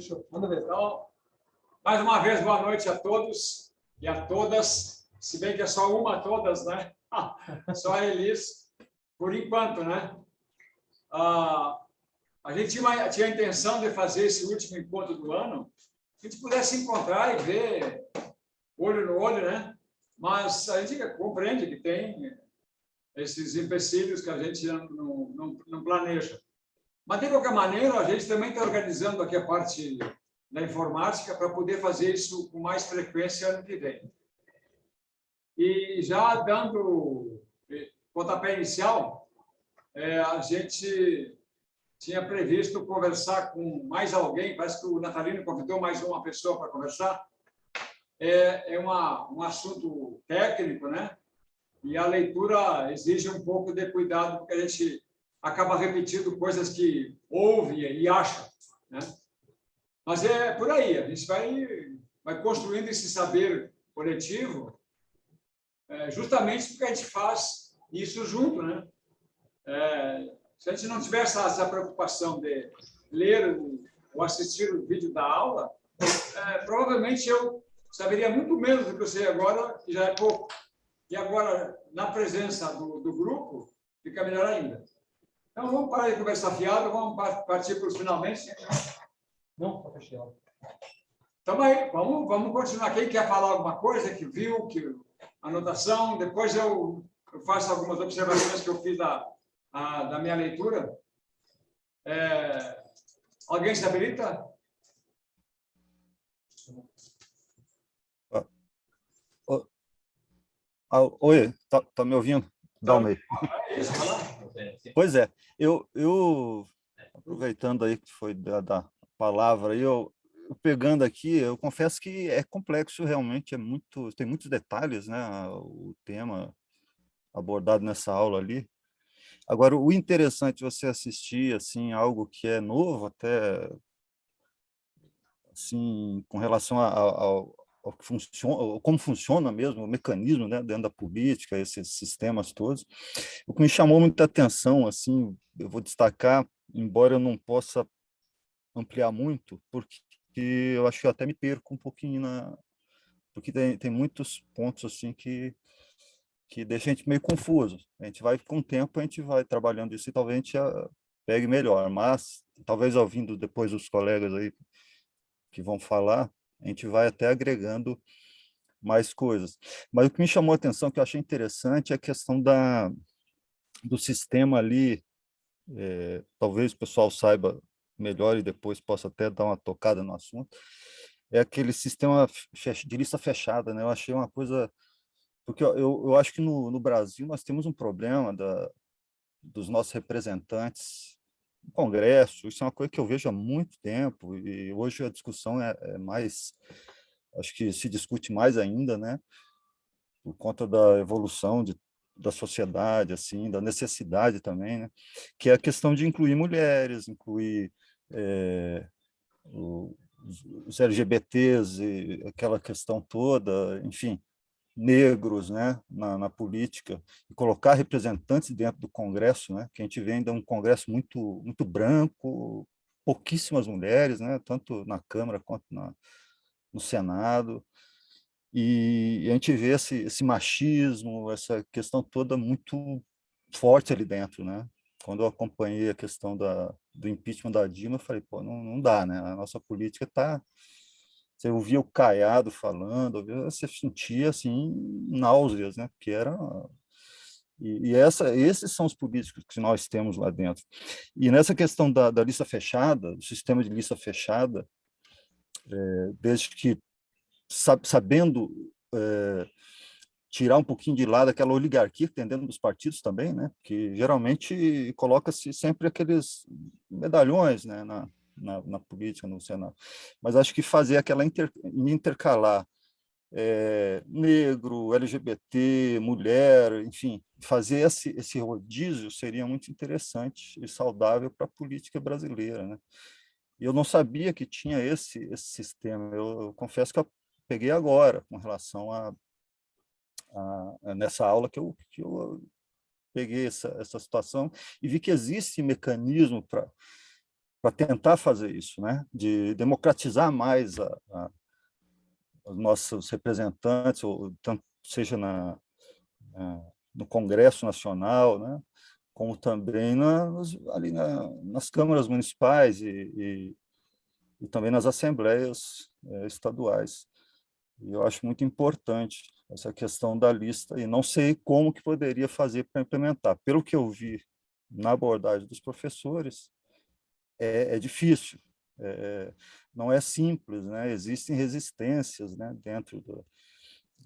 Fechou. Manda ver. Então, mais uma vez, boa noite a todos e a todas, se bem que é só uma a todas, né? Só a Elis, por enquanto, né? A gente tinha a intenção de fazer esse último encontro do ano, que a gente pudesse encontrar e ver olho no olho, né? Mas a gente compreende que tem esses empecilhos que a gente não planeja. Mas, de qualquer maneira, a gente também está organizando aqui a parte da informática para poder fazer isso com mais frequência ano que vem. E já dando pontapé inicial, a gente tinha previsto conversar com mais alguém, parece que o Natalino convidou mais uma pessoa para conversar. É um assunto técnico, né? E a leitura exige um pouco de cuidado, porque a gente acaba repetindo coisas que ouve e acha, né? Mas é por aí, a gente vai construindo esse saber coletivo, justamente porque a gente faz isso junto, né? Se a gente não tivesse essa preocupação de ler ou assistir o vídeo da aula, provavelmente eu saberia muito menos do que eu sei agora, que já é pouco. E agora, na presença do grupo, fica melhor ainda. Então, vamos parar de conversar fiado, vamos partir para os finalmente. Não, está fechado. Então, aí, vamos continuar. Quem quer falar alguma coisa, que viu, anotação, depois eu faço algumas observações que eu fiz da minha leitura. Alguém se habilita? Oi, tá me ouvindo? Dalmei. Isso, vai lá. Pois é, eu aproveitando aí que foi da palavra, eu pegando aqui, eu confesso que é complexo realmente, tem muitos detalhes, né, o tema abordado nessa aula ali. Agora, o interessante é você assistir assim algo que é novo até assim com relação ao que funciona, como funciona mesmo o mecanismo, né, dentro da política, esses sistemas todos. O que me chamou muita atenção, assim, eu vou destacar, embora eu não possa ampliar muito, porque eu acho que eu até me perco um pouquinho porque tem muitos pontos assim que deixa a gente meio confuso. A gente vai com o tempo, a gente vai trabalhando isso e talvez a gente pegue melhor, mas talvez ouvindo depois os colegas aí que vão falar, a gente vai até agregando mais coisas. Mas o que me chamou a atenção, que eu achei interessante, é a questão do sistema ali. Talvez o pessoal saiba melhor e depois possa até dar uma tocada no assunto, é aquele sistema de lista fechada, né? Eu achei uma coisa, porque eu acho que no Brasil nós temos um problema dos nossos representantes no Congresso, isso é uma coisa que eu vejo há muito tempo, e hoje a discussão é mais, acho que se discute mais ainda, né? Por conta da evolução da sociedade, assim, da necessidade também, né? Que é a questão de incluir mulheres, incluir os LGBTs, e aquela questão toda, enfim, negros, né, na política, e colocar representantes dentro do Congresso, né, que a gente vê ainda um Congresso muito branco, pouquíssimas mulheres, né, tanto na Câmara quanto no Senado. E a gente vê esse machismo, essa questão toda muito forte ali dentro, né? Quando eu acompanhei a questão do impeachment da Dilma, eu falei, pô, não dá, né? A nossa política está... Você ouvia o Caiado falando, você sentia, assim, náuseas, né? Porque era... esses são os políticos que nós temos lá dentro. E nessa questão da lista fechada, do sistema de lista fechada, desde que sabendo tirar um pouquinho de lado aquela oligarquia que tem dentro dos partidos também, né? Que geralmente coloca-se sempre aqueles medalhões, né? Na política, no Senado. Mas acho que fazer aquela intercalar negro, LGBT, mulher, enfim, fazer esse rodízio seria muito interessante e saudável para a política brasileira, né? E eu não sabia que tinha esse sistema. Eu confesso que eu peguei agora com relação nessa aula que eu peguei essa situação e vi que existe mecanismo para tentar fazer isso, né? De democratizar mais os nossos representantes, ou tanto seja no Congresso Nacional, né? Como também ali nas câmaras municipais e também nas assembleias estaduais. E eu acho muito importante essa questão da lista, e não sei como que poderia fazer para implementar. Pelo que eu vi na abordagem dos professores, é difícil, não é simples, né? Existem resistências, né, dentro do...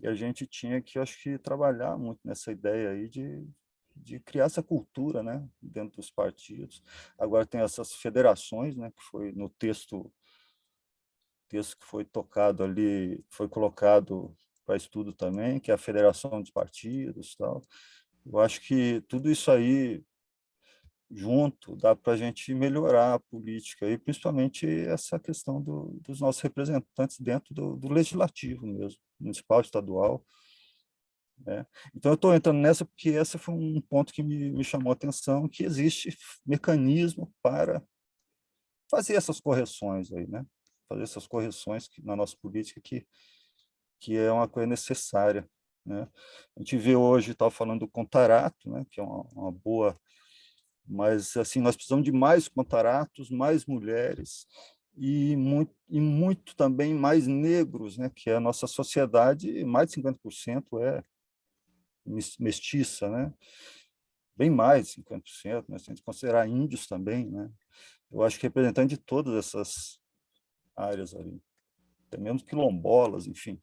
E a gente tinha que, acho que, trabalhar muito nessa ideia aí de criar essa cultura, né, dentro dos partidos. Agora tem essas federações, né, que foi no texto que foi tocado ali, foi colocado para estudo também, que é a Federação dos Partidos, tal. Eu acho que tudo isso aí junto dá para a gente melhorar a política, e principalmente essa questão dos nossos representantes dentro do legislativo mesmo, municipal, estadual, né? Então, eu estou entrando nessa porque esse foi um ponto que me chamou a atenção, que existe mecanismo para fazer essas correções aí, né? Fazer essas correções na nossa política que é uma coisa necessária, né? A gente vê hoje, estava falando do contarato, né? Que é uma boa, mas assim nós precisamos de mais contaratos, mais mulheres e muito também mais negros, né? Que é a nossa sociedade, mais de 50% é mestiça, né? Bem mais de 50%, né? Se a gente considerar índios também, né? Eu acho que representante de todas essas áreas ali, até mesmo quilombolas, enfim,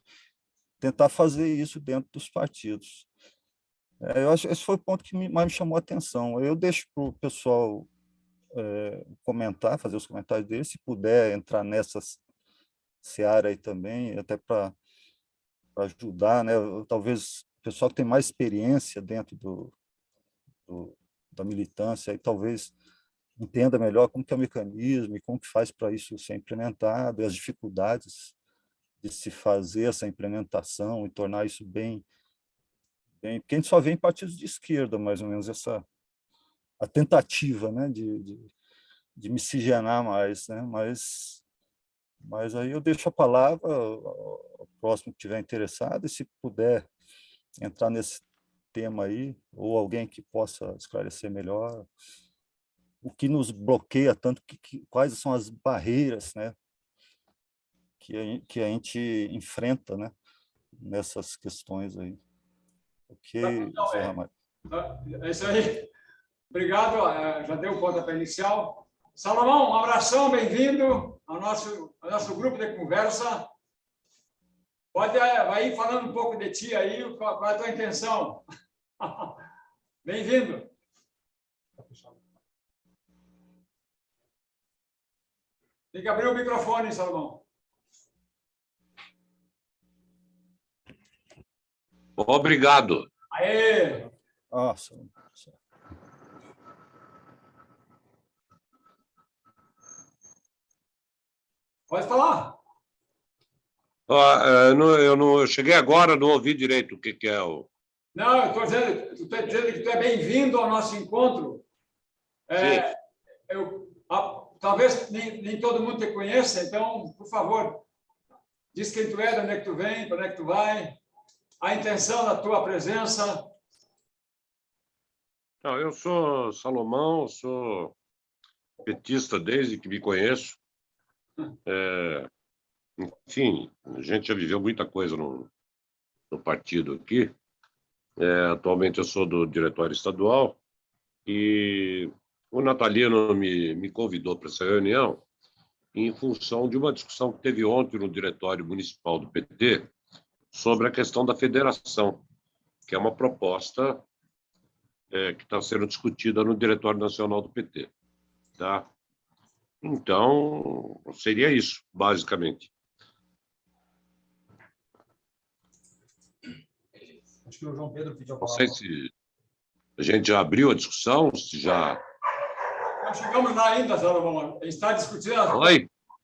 tentar fazer isso dentro dos partidos. Eu acho que esse foi o ponto que mais me chamou a atenção. Eu deixo para o pessoal comentar, fazer os comentários deles, se puder entrar nessa seara aí também, até para ajudar, né? Talvez o pessoal que tem mais experiência dentro da militância, aí talvez entenda melhor como que é o mecanismo e como que faz para isso ser implementado, e as dificuldades de se fazer essa implementação e tornar isso bem, porque a gente só vê em partidos de esquerda, mais ou menos, a tentativa, né, de miscigenar mais, né, mas aí eu deixo a palavra ao próximo que estiver interessado, e se puder entrar nesse tema aí, ou alguém que possa esclarecer melhor o que nos bloqueia tanto, quais são as barreiras, né, que a gente enfrenta, né, nessas questões aí. Ok, Então, Zé Ramalho. é isso aí. Obrigado, já deu o pontapé inicial. Salomão, um abração, bem-vindo ao nosso grupo de conversa. Vai ir falando um pouco de ti aí, qual é a tua intenção. Bem-vindo. Tem que abrir o microfone, Salomão. Obrigado. Aê! Nossa. Pode falar. Eu cheguei agora, não ouvi direito o que é o... Não, eu estou dizendo que tu é bem-vindo ao nosso encontro. Talvez nem todo mundo te conheça, então, por favor, diz quem tu é, de onde é que tu vem, para onde é que tu vai, a intenção da tua presença. Não, eu sou Salomão, sou petista desde que me conheço. Enfim, a gente já viveu muita coisa no partido aqui. Atualmente eu sou do diretório estadual e o Natalino me convidou para essa reunião em função de uma discussão que teve ontem no diretório municipal do PT sobre a questão da federação, que é uma proposta que está sendo discutida no Diretório Nacional do PT. Tá? Então, seria isso, basicamente. Acho que o João Pedro pediu a Não palavra. sei se a gente já abriu a discussão, se já... Não chegamos lá ainda, Salomão. A gente está discutindo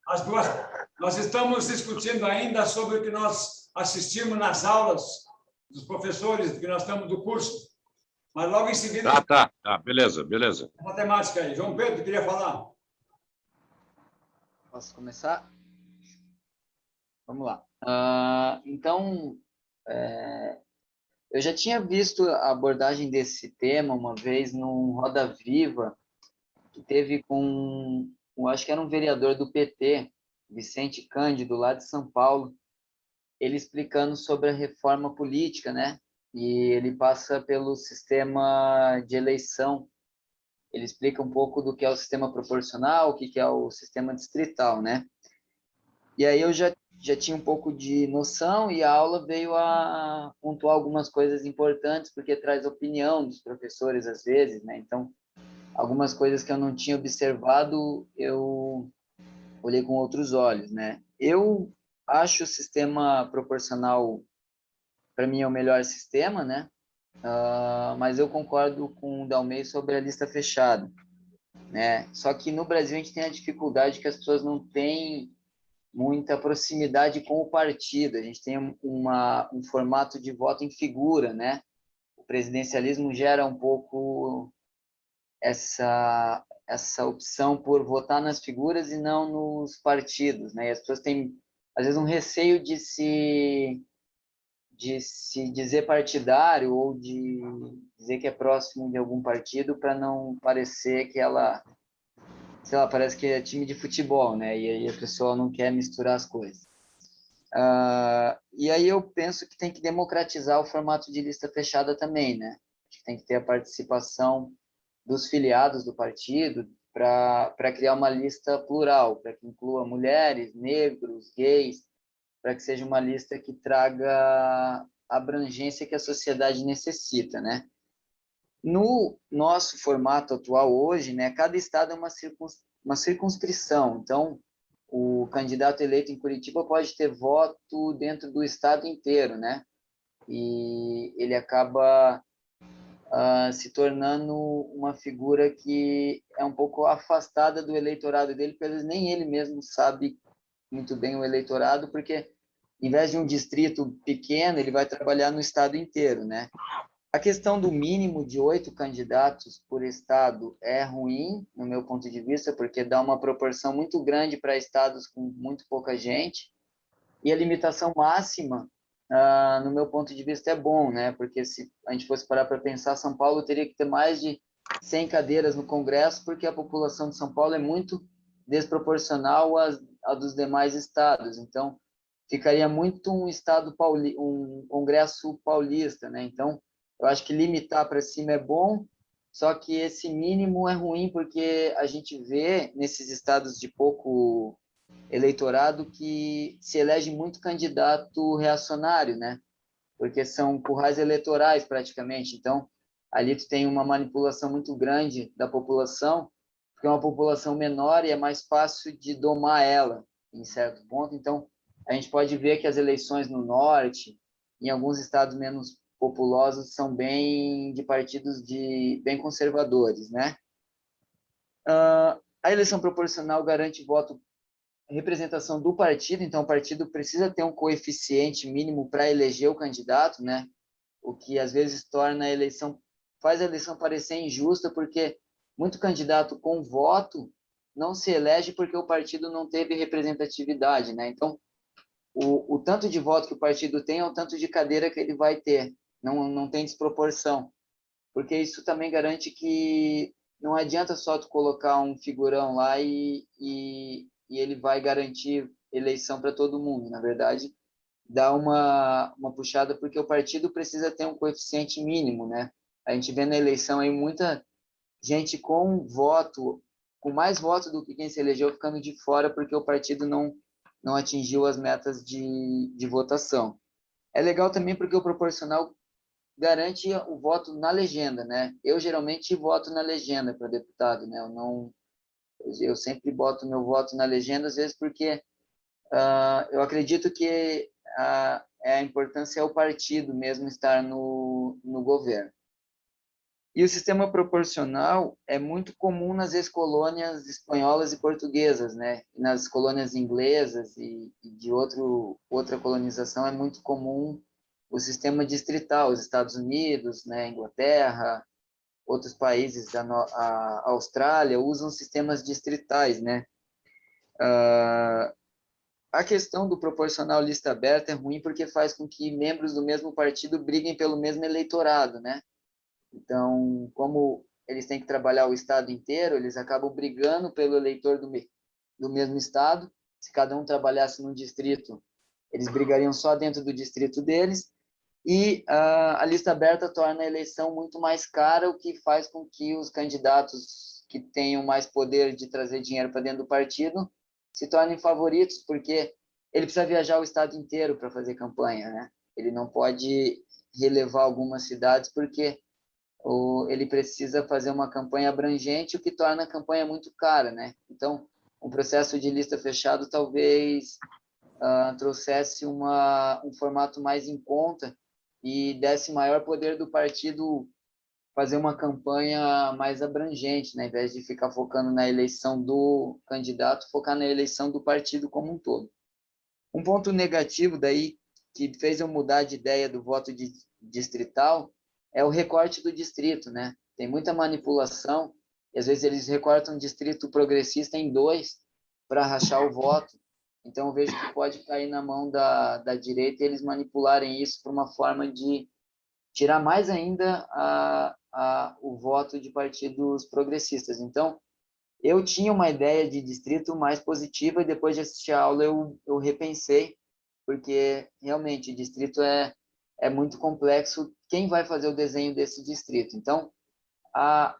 as duas. Nós estamos discutindo ainda sobre o que nós assistimos nas aulas dos professores, que nós estamos do curso. Mas logo em seguida... Tá, beleza. Matemática aí. João Pedro, queria falar. Posso começar? Vamos lá. Então, eu já tinha visto a abordagem desse tema uma vez num Roda Viva, que teve com, eu acho que era um vereador do PT, Vicente Cândido, lá de São Paulo, ele explicando sobre a reforma política, né? E ele passa pelo sistema de eleição. Ele explica um pouco do que é o sistema proporcional, o que é o sistema distrital, né? E aí eu já tinha um pouco de noção e a aula veio a pontuar algumas coisas importantes, porque traz opinião dos professores às vezes, né? Então, algumas coisas que eu não tinha observado, eu olhei com outros olhos, né? Eu acho o sistema proporcional, para mim, é o melhor sistema, né? Mas eu concordo com o Dalmei sobre a lista fechada, né? Só que no Brasil a gente tem a dificuldade que as pessoas não têm muita proximidade com o partido. A gente tem um formato de voto em figura, né? O presidencialismo gera um pouco essa opção por votar nas figuras e não nos partidos, né? E as pessoas têm às vezes um receio de se dizer partidário ou de dizer que é próximo de algum partido para não parecer que ela, sei lá, parece que é time de futebol, né? E aí a pessoa não quer misturar as coisas. E aí eu penso que tem que democratizar o formato de lista fechada também, né? Acho que tem que ter a participação dos filiados do partido para criar uma lista plural, para que inclua mulheres, negros, gays, para que seja uma lista que traga a abrangência que a sociedade necessita, né? No nosso formato atual hoje, né, cada estado é uma circunscrição. Então, o candidato eleito em Curitiba pode ter voto dentro do estado inteiro, né? E ele acaba se tornando uma figura que é um pouco afastada do eleitorado dele, porque às vezes nem ele mesmo sabe muito bem o eleitorado, porque em vez de um distrito pequeno, ele vai trabalhar no estado inteiro, né? A questão do mínimo de 8 candidatos por estado é ruim, no meu ponto de vista, porque dá uma proporção muito grande para estados com muito pouca gente, e a limitação máxima, no meu ponto de vista, é bom, né? Porque se a gente fosse parar para pensar, São Paulo teria que ter mais de 100 cadeiras no Congresso, porque a população de São Paulo é muito desproporcional à dos demais estados. Então, ficaria muito um estado um Congresso paulista, né? Então, eu acho que limitar para cima é bom, só que esse mínimo é ruim porque a gente vê nesses estados de pouco eleitorado que se elege muito candidato reacionário, né? Porque são currais eleitorais praticamente. Então, ali tu tem uma manipulação muito grande da população, porque é uma população menor e é mais fácil de domar ela em certo ponto. Então, a gente pode ver que as eleições no norte, em alguns estados menos populosos, são bem de partidos bem conservadores, né? A eleição proporcional garante voto representação do partido, então o partido precisa ter um coeficiente mínimo para eleger o candidato, né? O que às vezes faz a eleição parecer injusta, porque muito candidato com voto não se elege porque o partido não teve representatividade, né? Então, o tanto de voto que o partido tem é o tanto de cadeira que ele vai ter, não tem desproporção, porque isso também garante que não adianta só tu colocar um figurão lá e ele vai garantir eleição para todo mundo. Na verdade, dá uma puxada porque o partido precisa ter um coeficiente mínimo, né? A gente vê na eleição aí muita gente com mais votos do que quem se elegeu, ficando de fora porque o partido não atingiu as metas de votação. É legal também porque o proporcional garante o voto na legenda, né? Eu geralmente voto na legenda para deputado, né? Eu sempre boto meu voto na legenda, às vezes porque eu acredito que a importância é o partido mesmo estar no governo. E o sistema proporcional é muito comum nas ex-colônias espanholas e portuguesas, né? Nas colônias inglesas e de outra colonização é muito comum o sistema distrital. Os Estados Unidos, né, Inglaterra, outros países, a Austrália, usam sistemas distritais, né? A questão do proporcional lista aberta é ruim porque faz com que membros do mesmo partido briguem pelo mesmo eleitorado, né? Então, como eles têm que trabalhar o estado inteiro, eles acabam brigando pelo eleitor do mesmo estado. Se cada um trabalhasse num distrito, eles brigariam só dentro do distrito deles. E a lista aberta torna a eleição muito mais cara, o que faz com que os candidatos que tenham mais poder de trazer dinheiro para dentro do partido se tornem favoritos, porque ele precisa viajar o estado inteiro para fazer campanha, né? Ele não pode relevar algumas cidades, porque ele precisa fazer uma campanha abrangente, o que torna a campanha muito cara, né? Então, um processo de lista fechado talvez trouxesse um formato mais em conta e desse maior poder do partido fazer uma campanha mais abrangente, né? Ao invés de ficar focando na eleição do candidato, focar na eleição do partido como um todo. Um ponto negativo daí, que fez eu mudar de ideia do voto distrital, é o recorte do distrito, né? Tem muita manipulação, e às vezes eles recortam um distrito progressista em 2 para rachar o voto. Então, eu vejo que pode cair na mão da direita e eles manipularem isso por uma forma de tirar mais ainda o voto de partidos progressistas. Então, eu tinha uma ideia de distrito mais positiva e depois de assistir a aula eu repensei, porque realmente distrito é muito complexo. Quem vai fazer o desenho desse distrito? Então, a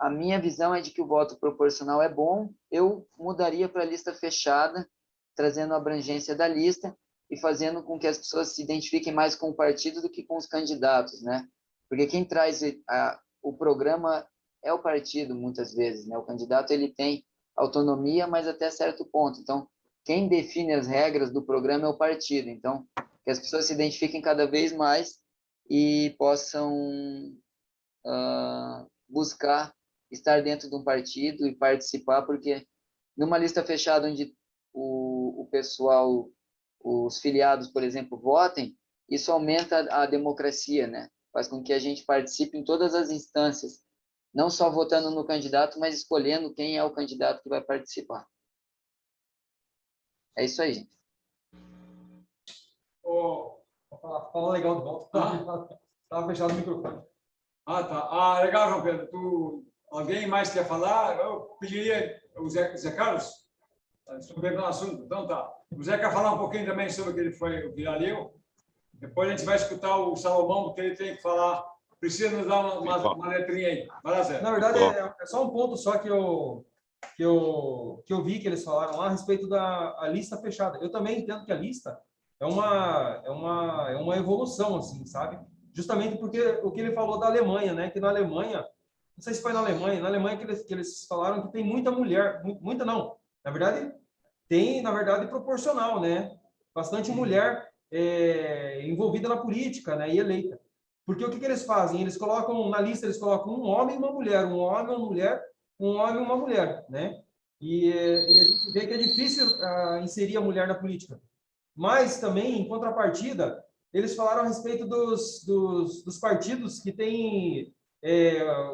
minha visão é de que o voto proporcional é bom. Eu mudaria para a lista fechada, trazendo a abrangência da lista e fazendo com que as pessoas se identifiquem mais com o partido do que com os candidatos, né? Porque quem traz o programa é o partido, muitas vezes, né? O candidato, ele tem autonomia, mas até certo ponto. Então, quem define as regras do programa é o partido. Então, que as pessoas se identifiquem cada vez mais e possam buscar estar dentro de um partido e participar, porque numa lista fechada onde o pessoal, os filiados, por exemplo, votem, isso aumenta a democracia, né? Faz com que a gente participe em todas as instâncias, não só votando no candidato, mas escolhendo quem é o candidato que vai participar. É isso aí, gente. Fala legal de volta. Estava fechado o microfone. Tá. Legal, João Pedro. Alguém mais quer falar? Eu pediria o Zé Carlos. Estou vendo no assunto. Então, tá. O Zé quer falar um pouquinho também sobre o que o que ele leu. Depois a gente vai escutar o Salomão, porque ele tem que falar. Precisa nos dar uma letrinha aí. Vai lá, Zé. Na verdade, é só um ponto só que eu vi que eles falaram lá a respeito da lista fechada. Eu também entendo que a lista é uma evolução, assim, sabe? Justamente porque o que ele falou da Alemanha, né? Que na Alemanha, não sei se foi na Alemanha que eles falaram que tem muita mulher, muita não. Na verdade, tem, proporcional, né? Bastante mulher envolvida na política, né? E eleita. Porque o que eles fazem? Eles colocam, na lista, eles colocam um homem e uma mulher, um homem, uma mulher, um homem e uma mulher, né? E a gente vê que é difícil inserir a mulher na política. Mas também, em contrapartida, eles falaram a respeito dos partidos que têm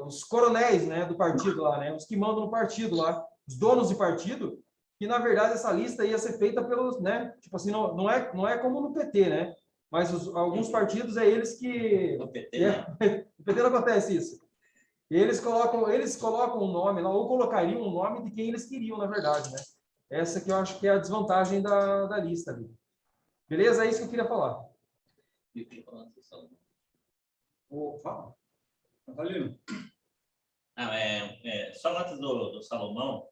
os coronéis, né, do partido lá, né? Os que mandam no partido lá, os donos de partido, que na verdade essa lista ia ser feita pelos, né? Tipo assim, não é como no PT, né? Mas alguns partidos eles que... No PT, né? No PT não acontece isso. Eles colocam um nome lá, ou colocariam um nome de quem eles queriam, na verdade, né? Essa que eu acho que é a desvantagem da lista ali. Beleza? É isso que eu queria falar. Fala. Natalino. Só antes do Salomão,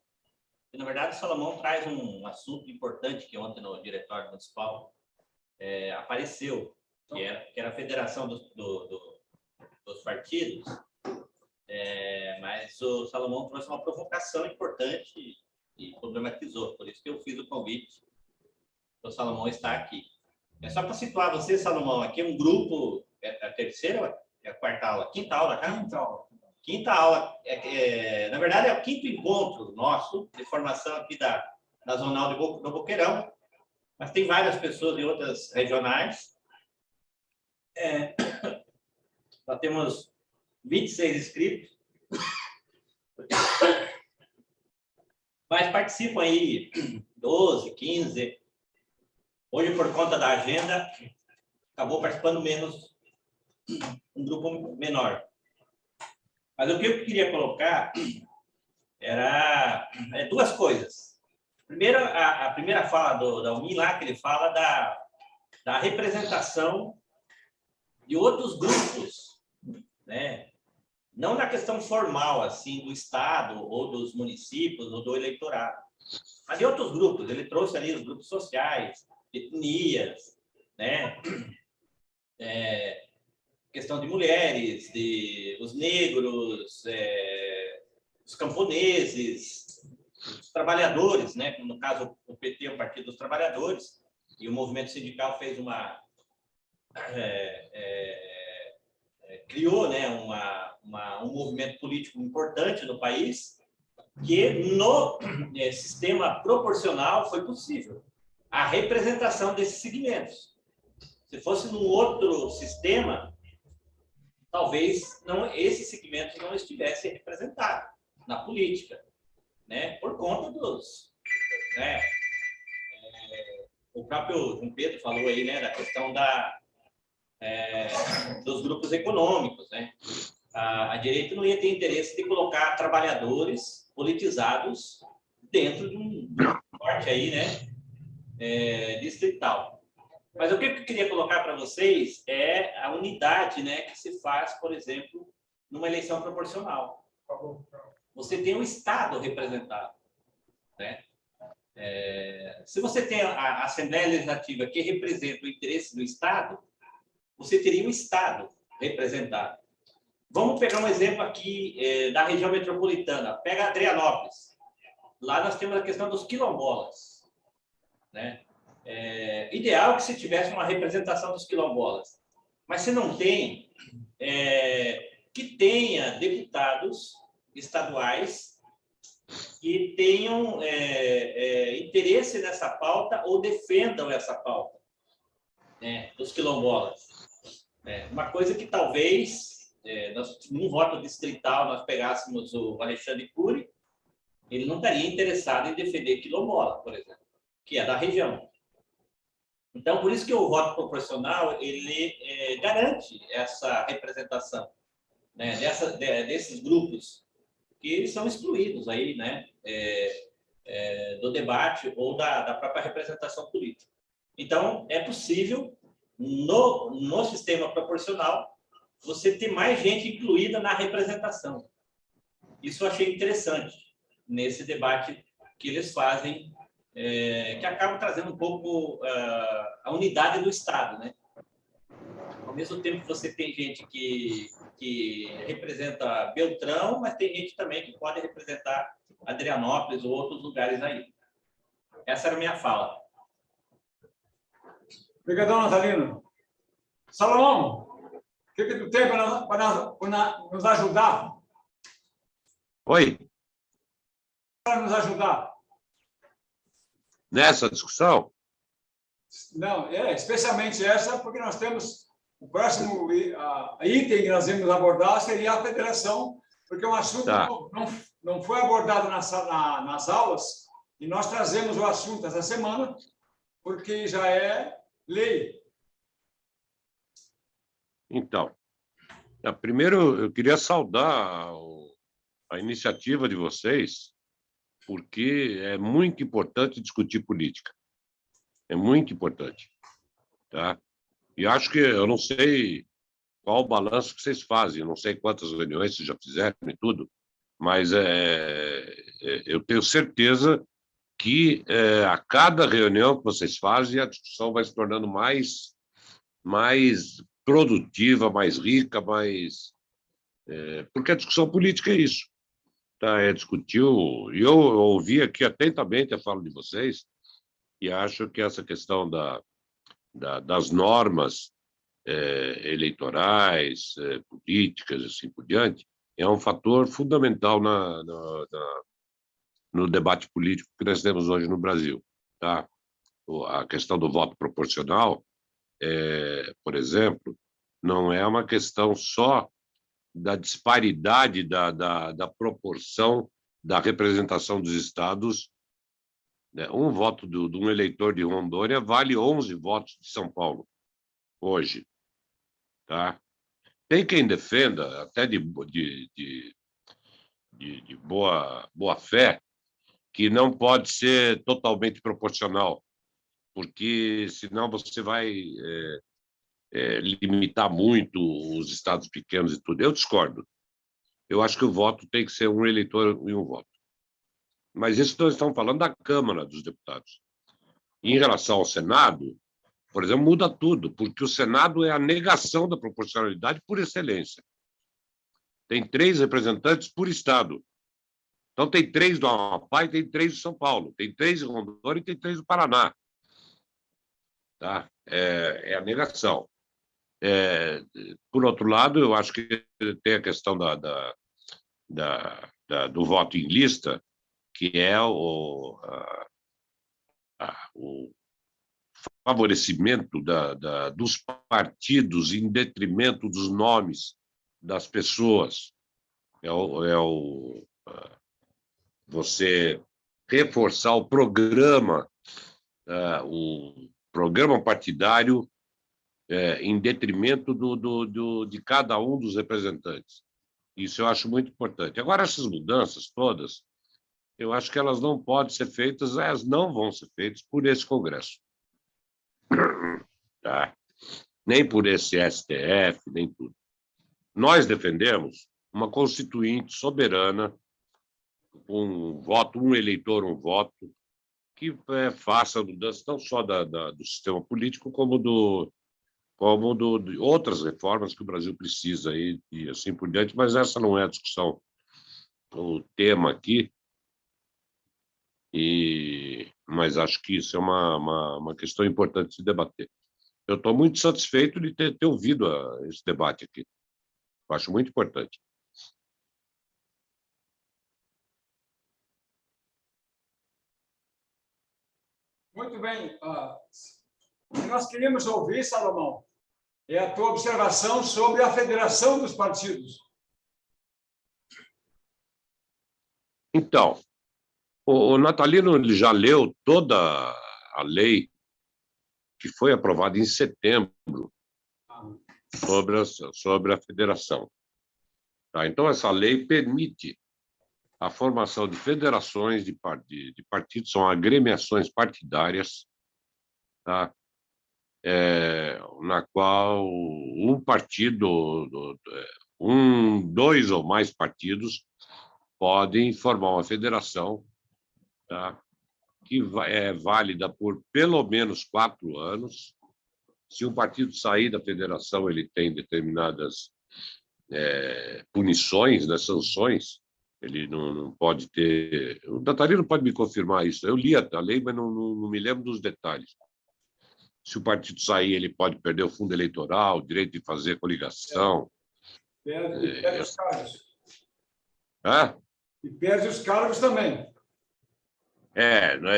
que, na verdade, o Salomão traz um assunto importante que ontem no Diretório Municipal apareceu, que era a federação dos partidos, mas o Salomão trouxe uma provocação importante e problematizou, por isso que eu fiz o convite para o Salomão estar aqui. É só para situar você, Salomão, aqui é um grupo, é a terceira, é a quarta aula, quinta aula, tá? Quinta aula, na verdade é o quinto encontro nosso de formação aqui da Zonal do Boqueirão, mas tem várias pessoas de outras regionais. Nós temos 26 inscritos. Mas participam aí 12, 15. Hoje, por conta da agenda, acabou participando menos, um grupo menor. Mas o que eu queria colocar era duas coisas. Primeiro, a primeira fala da Almir lá, que ele fala da representação de outros grupos, né? Não na questão formal, assim, do Estado, ou dos municípios, ou do eleitorado, mas de outros grupos. Ele trouxe ali os grupos sociais, etnias, né? Questão de mulheres, os negros, os camponeses, os trabalhadores, né? No caso, o PT é o Partido dos Trabalhadores, e o movimento sindical fez criou, né, um movimento político importante no país, que no sistema proporcional foi possível a representação desses segmentos. Se fosse num outro sistema, talvez esses segmentos não estivessem representados na política, né, por conta né, o próprio João Pedro falou aí, né, da questão dos grupos econômicos, né? A direita não ia ter interesse de colocar trabalhadores politizados dentro de um corte aí, né, distrital. Mas o que eu queria colocar para vocês é a unidade, né, que se faz, por exemplo, numa eleição proporcional. Você tem um Estado representado, né? Se você tem a Assembleia Legislativa que representa o interesse do Estado, você teria um Estado representado. Vamos pegar um exemplo aqui da região metropolitana. Pega Adrianópolis. Lá nós temos a questão dos quilombolas, né? Ideal que se tivesse uma representação dos quilombolas. Mas se não tem, que tenha deputados estaduais que tenham interesse nessa pauta ou defendam essa pauta, né, dos quilombolas. Uma coisa que talvez, num voto distrital, nós pegássemos o Alexandre Cury, ele não estaria interessado em defender quilombola, por exemplo, que é da região. Então, por isso que o voto proporcional, ele garante essa representação, né, desses grupos que são excluídos aí, né, do debate ou da própria representação política. Então, é possível, no sistema proporcional, você ter mais gente incluída na representação. Isso eu achei interessante nesse debate que eles fazem, que acaba trazendo um pouco a unidade do Estado, né? Ao mesmo tempo que você tem gente que representa Beltrão, mas tem gente também que pode representar Adrianópolis ou outros lugares aí. Essa era a minha fala. Obrigadão, Natalino. Salomão, o que tu tem para nos ajudar? Oi, Para nos ajudar? nessa discussão? Não, especialmente essa, porque nós temos o próximo item que nós vamos abordar seria a federação, porque é um assunto que não foi abordado nas aulas, e nós trazemos o assunto essa semana, porque já é lei. Então, primeiro eu queria saudar a iniciativa de vocês, porque é muito importante discutir política. É muito importante, tá? E acho que, eu não sei qual o balanço que vocês fazem, eu não sei quantas reuniões vocês já fizeram e tudo, mas eu tenho certeza que a cada reunião que vocês fazem, a discussão vai se tornando mais produtiva, mais rica, porque a discussão política é isso. Tá? Discutiu, e eu ouvi aqui atentamente a fala de vocês, e acho que essa questão das normas eleitorais, políticas, assim por diante, é um fator fundamental no debate político que nós temos hoje no Brasil. Tá? A questão do voto proporcional, por exemplo, não é uma questão só da disparidade da proporção da representação dos estados, né? Um voto de um eleitor de Rondônia vale 11 votos de São Paulo, hoje. Tá? Tem quem defenda, até de boa fé, que não pode ser totalmente proporcional, porque senão você vai limitar muito os estados pequenos e tudo. Eu discordo. Eu acho que o voto tem que ser um eleitor e um voto. Mas isso nós estamos falando da Câmara dos Deputados. Em relação ao Senado, por exemplo, muda tudo, porque o Senado é a negação da proporcionalidade por excelência. Tem 3 representantes por estado. Então, tem 3 do Amapá e tem 3 do São Paulo. Tem 3 do Rondônia e tem 3 do Paraná. Tá? É a negação. Por outro lado, eu acho que tem a questão do voto em lista, que é o favorecimento dos partidos em detrimento dos nomes das pessoas. Você reforçar o programa partidário em detrimento de cada um dos representantes. Isso eu acho muito importante. Agora, essas mudanças todas, eu acho que elas não podem ser feitas, elas não vão ser feitas por esse Congresso. Tá? Nem por esse STF, nem tudo. Nós defendemos uma constituinte soberana, um voto, um eleitor, um voto, que faça mudança não só do sistema político, como de outras reformas que o Brasil precisa e assim por diante, mas essa não é a discussão, o tema aqui, mas acho que isso é uma questão importante de se debater. Eu estou muito satisfeito de ter ouvido esse debate aqui. Eu acho muito importante. Muito bem. O que nós queríamos ouvir, Salomão, é a tua observação sobre a federação dos partidos. Então, o Natalino ele já leu toda a lei que foi aprovada em setembro sobre a federação. Tá? Então, essa lei permite a formação de federações de partidos, são agremiações partidárias, tá? Na qual um partido, 2 ou mais partidos podem formar uma federação, tá? Que é válida por pelo menos 4 anos. Se um partido sair da federação, ele tem determinadas punições, né, sanções. Ele não pode ter... O Natalino pode me confirmar isso. Eu li a lei, mas não me lembro dos detalhes. Se o partido sair, ele pode perder o fundo eleitoral, o direito de fazer coligação. Perde os cargos. Hã? E perde os cargos também.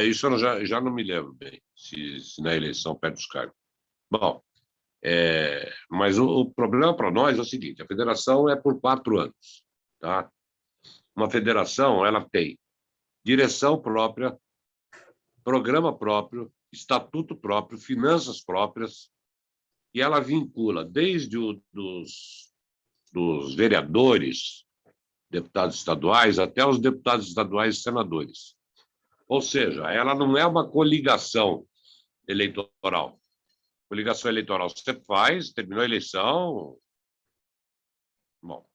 Isso eu já não me lembro bem, se na eleição perde os cargos. Bom, mas o problema para nós é o seguinte, a federação é por 4 anos. Tá? Uma federação ela tem direção própria, programa próprio, estatuto próprio, finanças próprias, e ela vincula desde dos vereadores, deputados estaduais, até os deputados estaduais e senadores. Ou seja, ela não é uma coligação eleitoral. Coligação eleitoral você faz, terminou a eleição. Bom,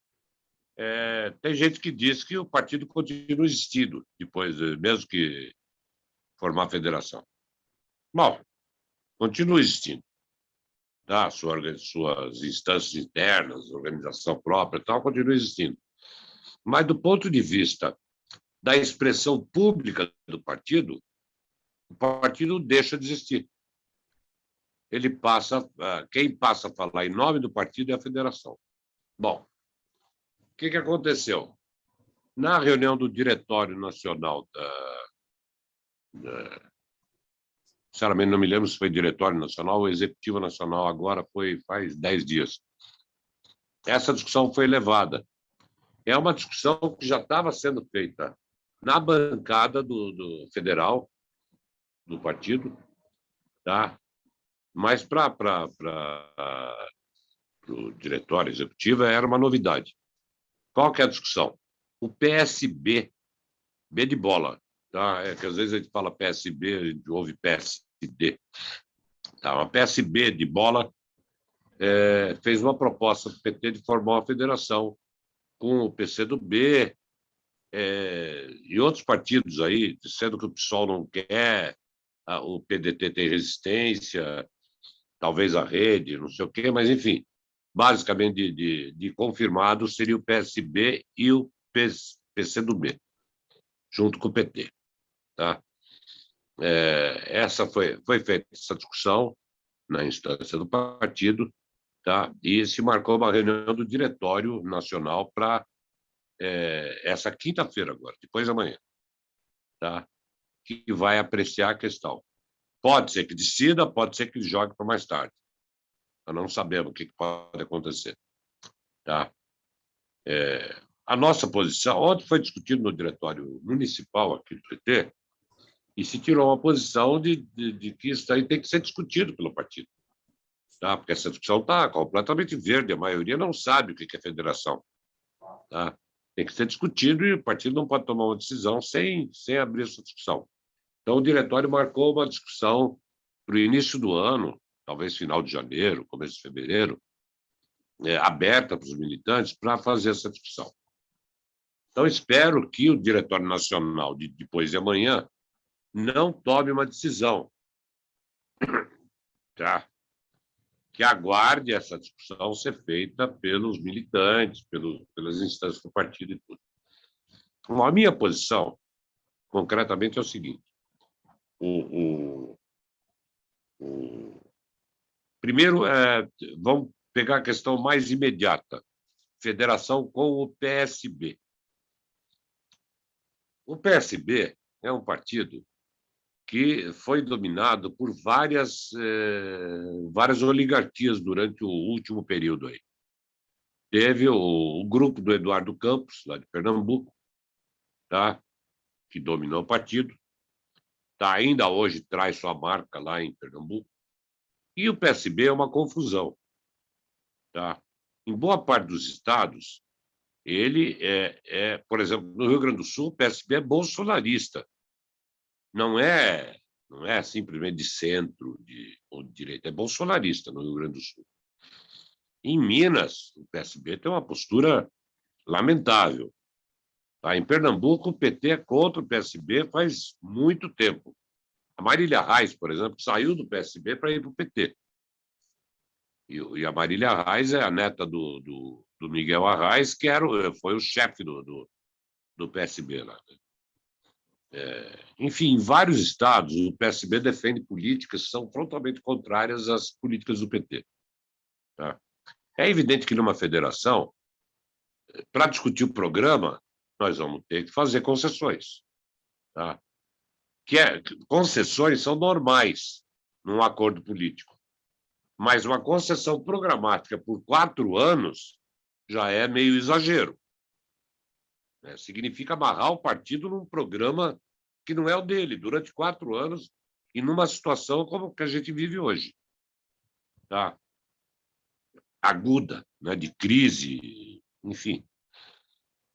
tem gente que diz que o partido continua existindo depois, mesmo que formar a federação. Bom, continua existindo. Tá? Suas instâncias internas, organização própria, tal, continua existindo. Mas, do ponto de vista da expressão pública do partido, o partido deixa de existir. Quem passa a falar em nome do partido é a federação. Bom, o que aconteceu? Na reunião do Diretório Nacional sinceramente, não me lembro se foi Diretório Nacional ou Executivo Nacional, agora faz 10 dias. Essa discussão foi levada. É uma discussão que já estava sendo feita na bancada do federal, do partido, tá? Mas para o diretório executivo era uma novidade. Qual que é a discussão? O PSB, B de bola, tá? É que às vezes a gente fala PSB, a gente ouve PSD. Tá? Uma PSB de bola fez uma proposta do PT de formar uma federação com o PCdoB e outros partidos aí, sendo que o PSOL não quer, o PDT tem resistência, talvez a Rede, não sei o quê, mas, enfim, basicamente de confirmado seria o PSB e o PCdoB, junto com o PT. Tá? Essa foi feita essa discussão na instância do partido, tá? E se marcou uma reunião do Diretório Nacional para essa quinta-feira agora, depois da manhã, tá? Que vai apreciar a questão. Pode ser que decida, pode ser que jogue para mais tarde. Nós não sabemos o que pode acontecer. Tá? A nossa posição, ontem foi discutido no Diretório Municipal aqui do PT, e se tirou uma posição de que isso aí tem que ser discutido pelo partido. Tá? Porque essa discussão está completamente verde, a maioria não sabe o que é federação. Tá? Tem que ser discutido e o partido não pode tomar uma decisão sem abrir essa discussão. Então, o diretório marcou uma discussão para o início do ano, talvez final de janeiro, começo de fevereiro, aberta para os militantes para fazer essa discussão. Então, espero que o Diretório Nacional, depois de amanhã, não tome uma decisão, tá? Que aguarde essa discussão ser feita pelos militantes, pelas instâncias do partido e tudo. Então, a minha posição, concretamente, é o seguinte. Primeiro, vamos pegar a questão mais imediata, federação com o PSB. O PSB é um partido que foi dominado por várias oligarquias durante o último período aí. Teve o grupo do Eduardo Campos, lá de Pernambuco, tá? Que dominou o partido. Tá, ainda hoje traz sua marca lá em Pernambuco. E o PSB é uma confusão. Tá? Em boa parte dos estados, ele por exemplo, no Rio Grande do Sul, o PSB é bolsonarista. Não é simplesmente de centro ou de direita, é bolsonarista no Rio Grande do Sul. Em Minas, o PSB tem uma postura lamentável. Tá? Em Pernambuco, o PT é contra o PSB faz muito tempo. A Marília Reis, por exemplo, saiu do PSB para ir para o PT. E a Marília Reis é a neta do Miguel Arraes, que foi o chefe do PSB lá. Enfim, em vários estados, o PSB defende políticas que são frontalmente contrárias às políticas do PT. Tá? É evidente que numa federação, para discutir o programa, nós vamos ter que fazer concessões. Tá? Concessões são normais num acordo político. Mas uma concessão programática por 4 anos já é meio exagero. Significa amarrar o partido num programa que não é o dele, durante 4 anos, e numa situação como que a gente vive hoje. Tá? Aguda, né? De crise, enfim.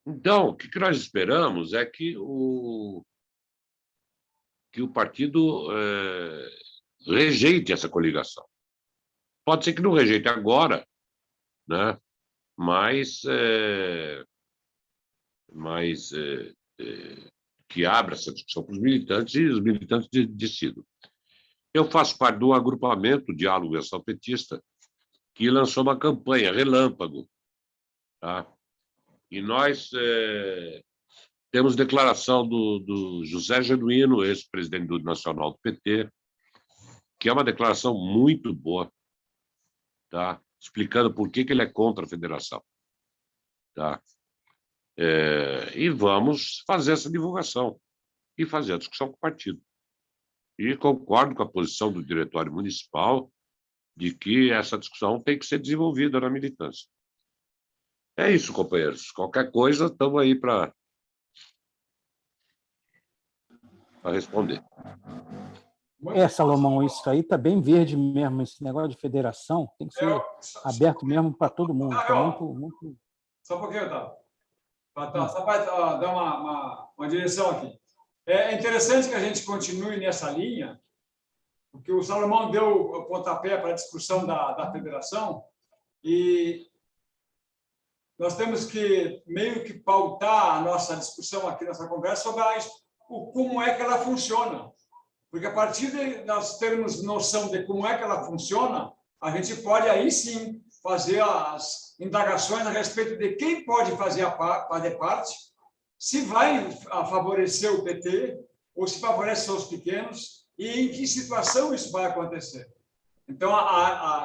Então, o que nós esperamos é que o partido rejeite essa coligação. Pode ser que não rejeite agora, né? Mas que abra essa discussão para os militantes e os militantes decidam. Eu faço parte do agrupamento Diálogo e Ação Petista, que lançou uma campanha relâmpago. Tá? E nós temos declaração do José Genuíno, ex-presidente nacional do PT, que é uma declaração muito boa, tá? Explicando por que ele é contra a federação. Tá? E vamos fazer essa divulgação e fazer a discussão com o partido. E concordo com a posição do Diretório Municipal de que essa discussão tem que ser desenvolvida na militância. É isso, companheiros. Qualquer coisa, estamos aí para a responder. Salomão, isso aí está bem verde mesmo, esse negócio de federação tem que ser aberto mesmo para todo mundo. Tá muito... Só um pouquinho, Otávio. Só para dar uma direção aqui. É interessante que a gente continue nessa linha, porque o Salomão deu o pontapé para a discussão da federação, e nós temos que meio que pautar a nossa discussão aqui, nossa conversa, sobre como é que ela funciona. Porque a partir de nós termos noção de como é que ela funciona, a gente pode aí sim fazer as indagações a respeito de quem pode fazer parte, se vai favorecer o PT ou se favorece os pequenos e em que situação isso vai acontecer. Então,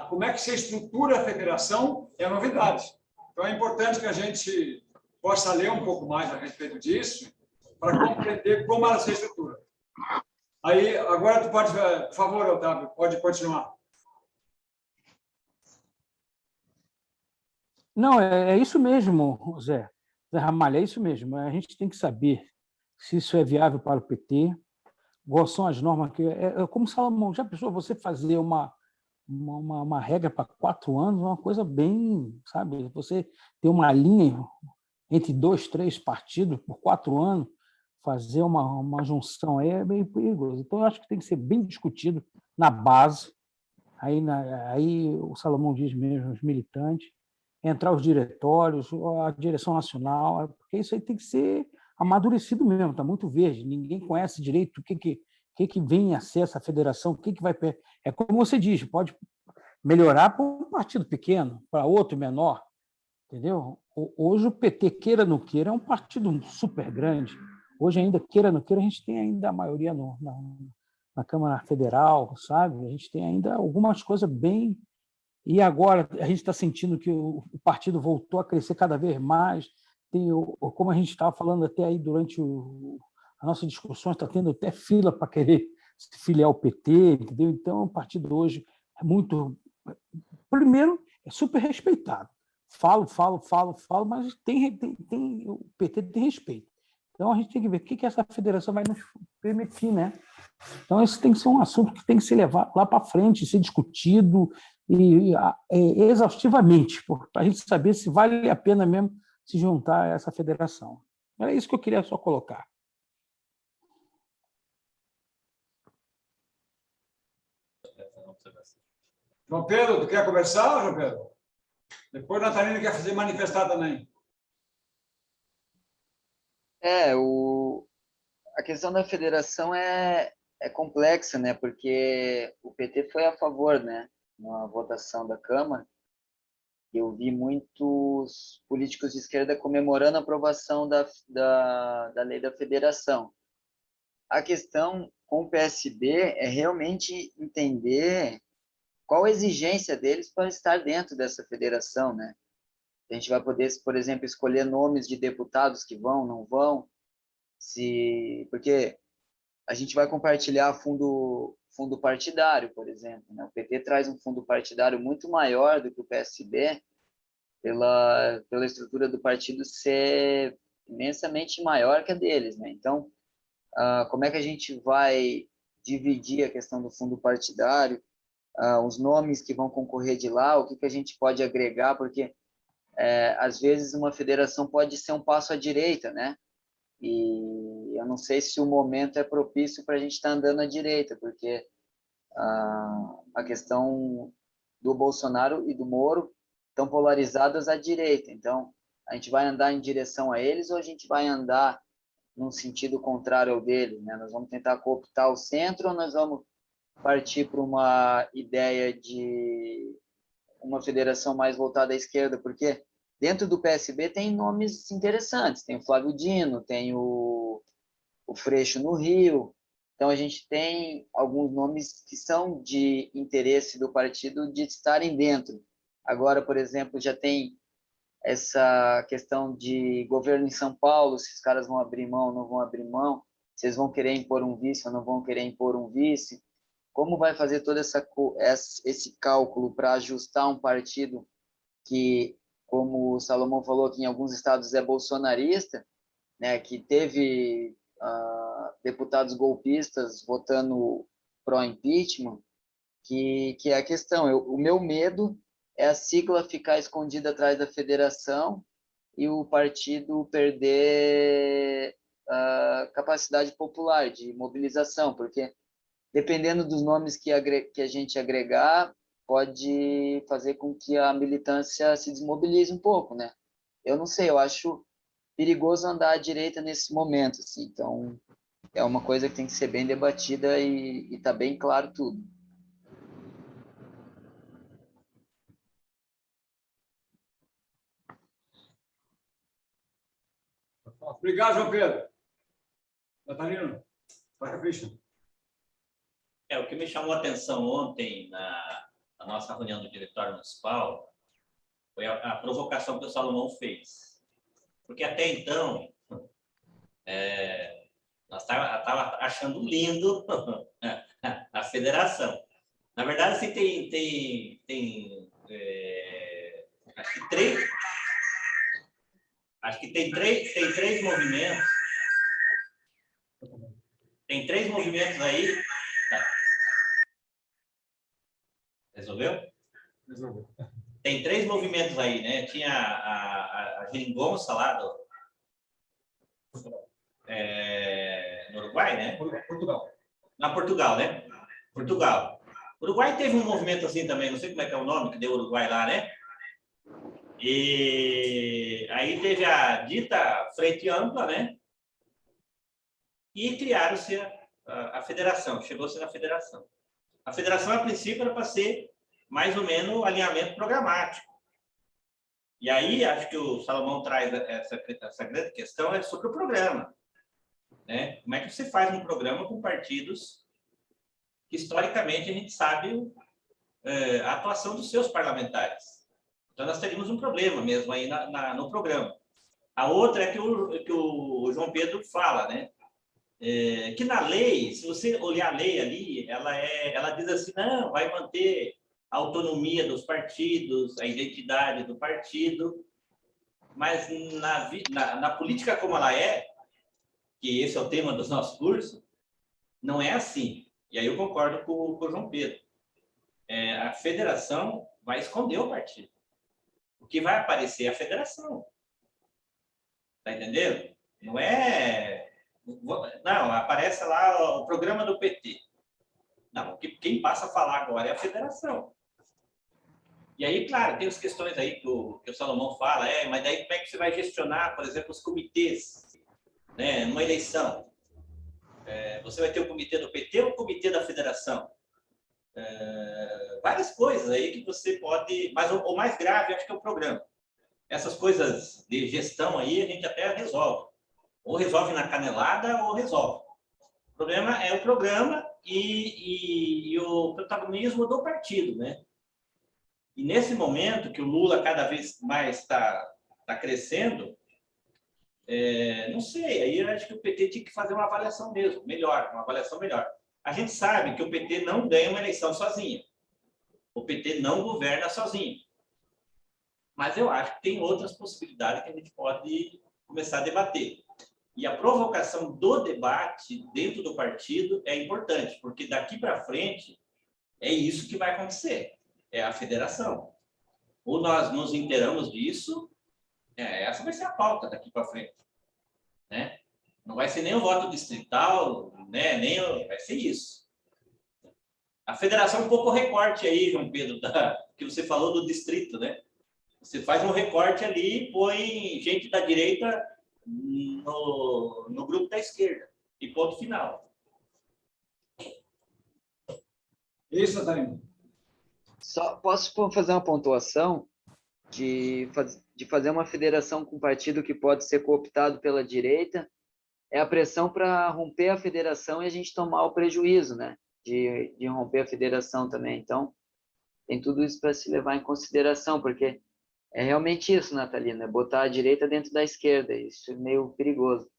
como é que se estrutura a federação é a novidade. Então, é importante que a gente possa ler um pouco mais a respeito disso para compreender como ela se estrutura. Aí, agora, tu pode, por favor, Otávio, pode continuar. Não, é isso mesmo, Zé Ramalho, é isso mesmo. A gente tem que saber se isso é viável para o PT, quais são as normas que... como Salomão, já pensou você fazer uma regra para 4 anos, uma coisa bem, sabe, você ter uma linha entre 2, 3 partidos por 4 anos, fazer uma junção aí é bem perigoso. Então, eu acho que tem que ser bem discutido na base, aí o Salomão diz mesmo, os militantes, entrar os diretórios, a direção nacional, porque isso aí tem que ser amadurecido mesmo, está muito verde, ninguém conhece direito o que vem a ser essa federação, o que vai... É como você diz, pode melhorar para um partido pequeno, para outro menor, entendeu? Hoje o PT, queira ou não queira, é um partido super grande. Hoje, ainda queira ou não queira, a gente tem ainda a maioria na Câmara Federal, sabe? A gente tem ainda algumas coisas bem... E agora a gente está sentindo que o partido voltou a crescer cada vez mais. Como a gente estava falando até aí durante a nossa discussão, está tendo até fila para querer se filiar ao PT, entendeu? Então, o partido hoje é muito... Primeiro, é super respeitado. Falo, mas o PT tem respeito. Então, a gente tem que ver o que essa federação vai nos permitir, né? Então, isso tem que ser um assunto que tem que ser levado lá para frente, ser discutido exaustivamente, para a gente saber se vale a pena mesmo se juntar a essa federação. Era isso que eu queria só colocar. João Pedro, tu quer conversar, João Pedro? Depois, Natalina quer fazer manifestar também. A questão da federação é complexa, né? Porque o PT foi a favor, né? Na votação da Câmara. Eu vi muitos políticos de esquerda comemorando a aprovação da lei da federação. A questão com o PSB é realmente entender qual a exigência deles para estar dentro dessa federação, né? A gente vai poder, por exemplo, escolher nomes de deputados que vão, não vão, porque a gente vai compartilhar fundo partidário, por exemplo, né? O PT traz um fundo partidário muito maior do que o PSB, pela estrutura do partido ser imensamente maior que a deles, né? Então, como é que a gente vai dividir a questão do fundo partidário, os nomes que vão concorrer de lá, o que a gente pode agregar, porque às vezes uma federação pode ser um passo à direita, né? E eu não sei se o momento é propício para a gente estar andando à direita, porque a questão do Bolsonaro e do Moro estão polarizadas à direita. Então, a gente vai andar em direção a eles ou a gente vai andar num sentido contrário ao deles, né? Nós vamos tentar cooptar o centro ou nós vamos partir para uma ideia de uma federação mais voltada à esquerda? Porque dentro do PSB tem nomes interessantes, tem o Flávio Dino, tem o Freixo no Rio, então a gente tem alguns nomes que são de interesse do partido de estarem dentro. Agora, por exemplo, já tem essa questão de governo em São Paulo, se os caras vão abrir mão, não vão abrir mão, se eles vão querer impor um vice ou não vão querer impor um vice, como vai fazer todo esse cálculo para ajustar um partido que, como o Salomão falou, que em alguns estados é bolsonarista, né, que teve deputados golpistas votando pró-impeachment, que é a questão. O meu medo é a sigla ficar escondida atrás da federação e o partido perder a capacidade popular de mobilização, porque dependendo dos nomes que a gente agregar, pode fazer com que a militância se desmobilize um pouco, né? Eu não sei, eu acho perigoso andar à direita nesse momento, assim. Então, é uma coisa que tem que ser bem debatida e tá bem claro tudo. Obrigado, João Pedro. Natalino, toca a ficha. O que me chamou a atenção ontem na nossa reunião do Diretório Municipal foi a provocação que o Salomão fez. Porque até então, nós estava achando lindo a federação. Na verdade, assim, tem três movimentos. Tem três movimentos aí. Resolveu? Resolveu. Tem três movimentos aí, né? Tinha a geringonça lá no Uruguai, né? Portugal. Na Portugal, né? Portugal. O Uruguai teve um movimento assim também, não sei como é que é o nome que deu o Uruguai lá, né? E aí teve a dita Frente Ampla, né? E criaram-se a federação, chegou-se na federação. A federação, a princípio, era para ser mais ou menos alinhamento programático. E aí, acho que o Salomão traz essa grande questão é sobre o programa. Né? Como é que você faz um programa com partidos que, historicamente, a gente sabe a atuação dos seus parlamentares. Então, nós teríamos um problema mesmo aí no programa. A outra é que o João Pedro fala, né? Que na lei, se você olhar a lei ali, ela diz assim, não, vai manter a autonomia dos partidos, a identidade do partido, mas na política como ela é, que esse é o tema do nosso curso, não é assim. E aí eu concordo com o João Pedro. A federação vai esconder o partido. O que vai aparecer é a federação. Tá entendendo? Não é... Não, aparece lá o programa do PT. Não, quem passa a falar agora é a federação. E aí, claro, tem as questões aí que o Salomão fala, mas daí como é que você vai gestionar, por exemplo, os comitês, né, numa eleição? Você vai ter o comitê do PT ou o comitê da federação? Várias coisas aí que você pode... Mas o mais grave, acho que é o programa. Essas coisas de gestão aí, a gente até resolve. Ou resolve na canelada, ou resolve. O problema é o programa e o protagonismo do partido, né? E nesse momento que o Lula cada vez mais está crescendo, não sei, aí eu acho que o PT tinha que fazer uma avaliação mesmo, melhor, uma avaliação melhor. A gente sabe que o PT não ganha uma eleição sozinho. O PT não governa sozinho. Mas eu acho que tem outras possibilidades que a gente pode começar a debater. E a provocação do debate dentro do partido é importante, porque daqui para frente é isso que vai acontecer, é a federação. Ou nós nos inteiramos disso, essa vai ser a pauta daqui para frente. Né? Não vai ser nem o voto distrital, né? Vai ser isso. A federação é um pouco recorte aí, João Pedro, que você falou do distrito, né? Você faz um recorte ali e põe gente da direita no grupo da esquerda. E ponto final. Isso, Natalino. Só posso fazer uma pontuação de fazer uma federação com um partido que pode ser cooptado pela direita, é a pressão para romper a federação e a gente tomar o prejuízo, né? De romper a federação também. Então, tem tudo isso para se levar em consideração, porque é realmente isso, Natalina, é botar a direita dentro da esquerda, isso é meio perigoso.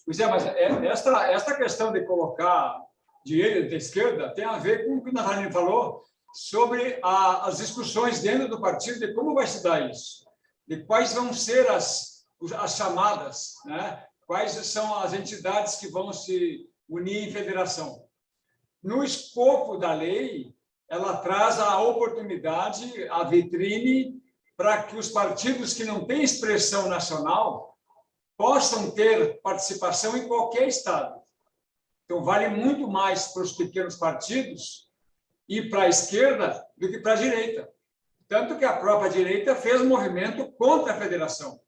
Pois é, mas esta questão de colocar direita e esquerda tem a ver com o que o Natalino falou sobre as discussões dentro do partido de como vai se dar isso, de quais vão ser as chamadas, né? Quais são as entidades que vão se unir em federação. No escopo da lei, ela traz a oportunidade, a vitrine, para que os partidos que não têm expressão nacional possam ter participação em qualquer estado. Então, vale muito mais para os pequenos partidos e para a esquerda do que para a direita. Tanto que a própria direita fez um movimento contra a federação.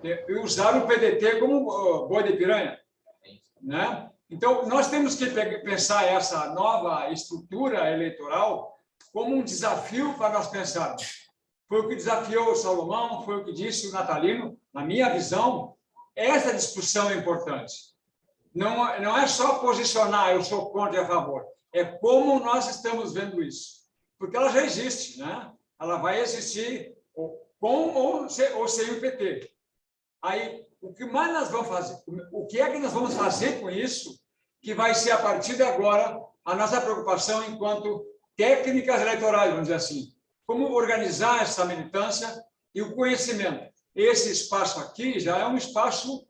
E usaram o PDT como boi de piranha, né? Então, nós temos que pensar essa nova estrutura eleitoral como um desafio para nós pensarmos. Foi o que desafiou o Salomão, foi o que disse o Natalino. Na minha visão, essa discussão é importante. Não é só posicionar, eu sou contra e a favor. É como nós estamos vendo isso. Porque ela já existe, né? Ela vai existir com ou sem o PT. Aí, o que mais nós vamos fazer? O que é que nós vamos fazer com isso? Que vai ser, a partir de agora, a nossa preocupação enquanto técnicas eleitorais, vamos dizer assim. Como organizar essa militância e o conhecimento. Esse espaço aqui já é um espaço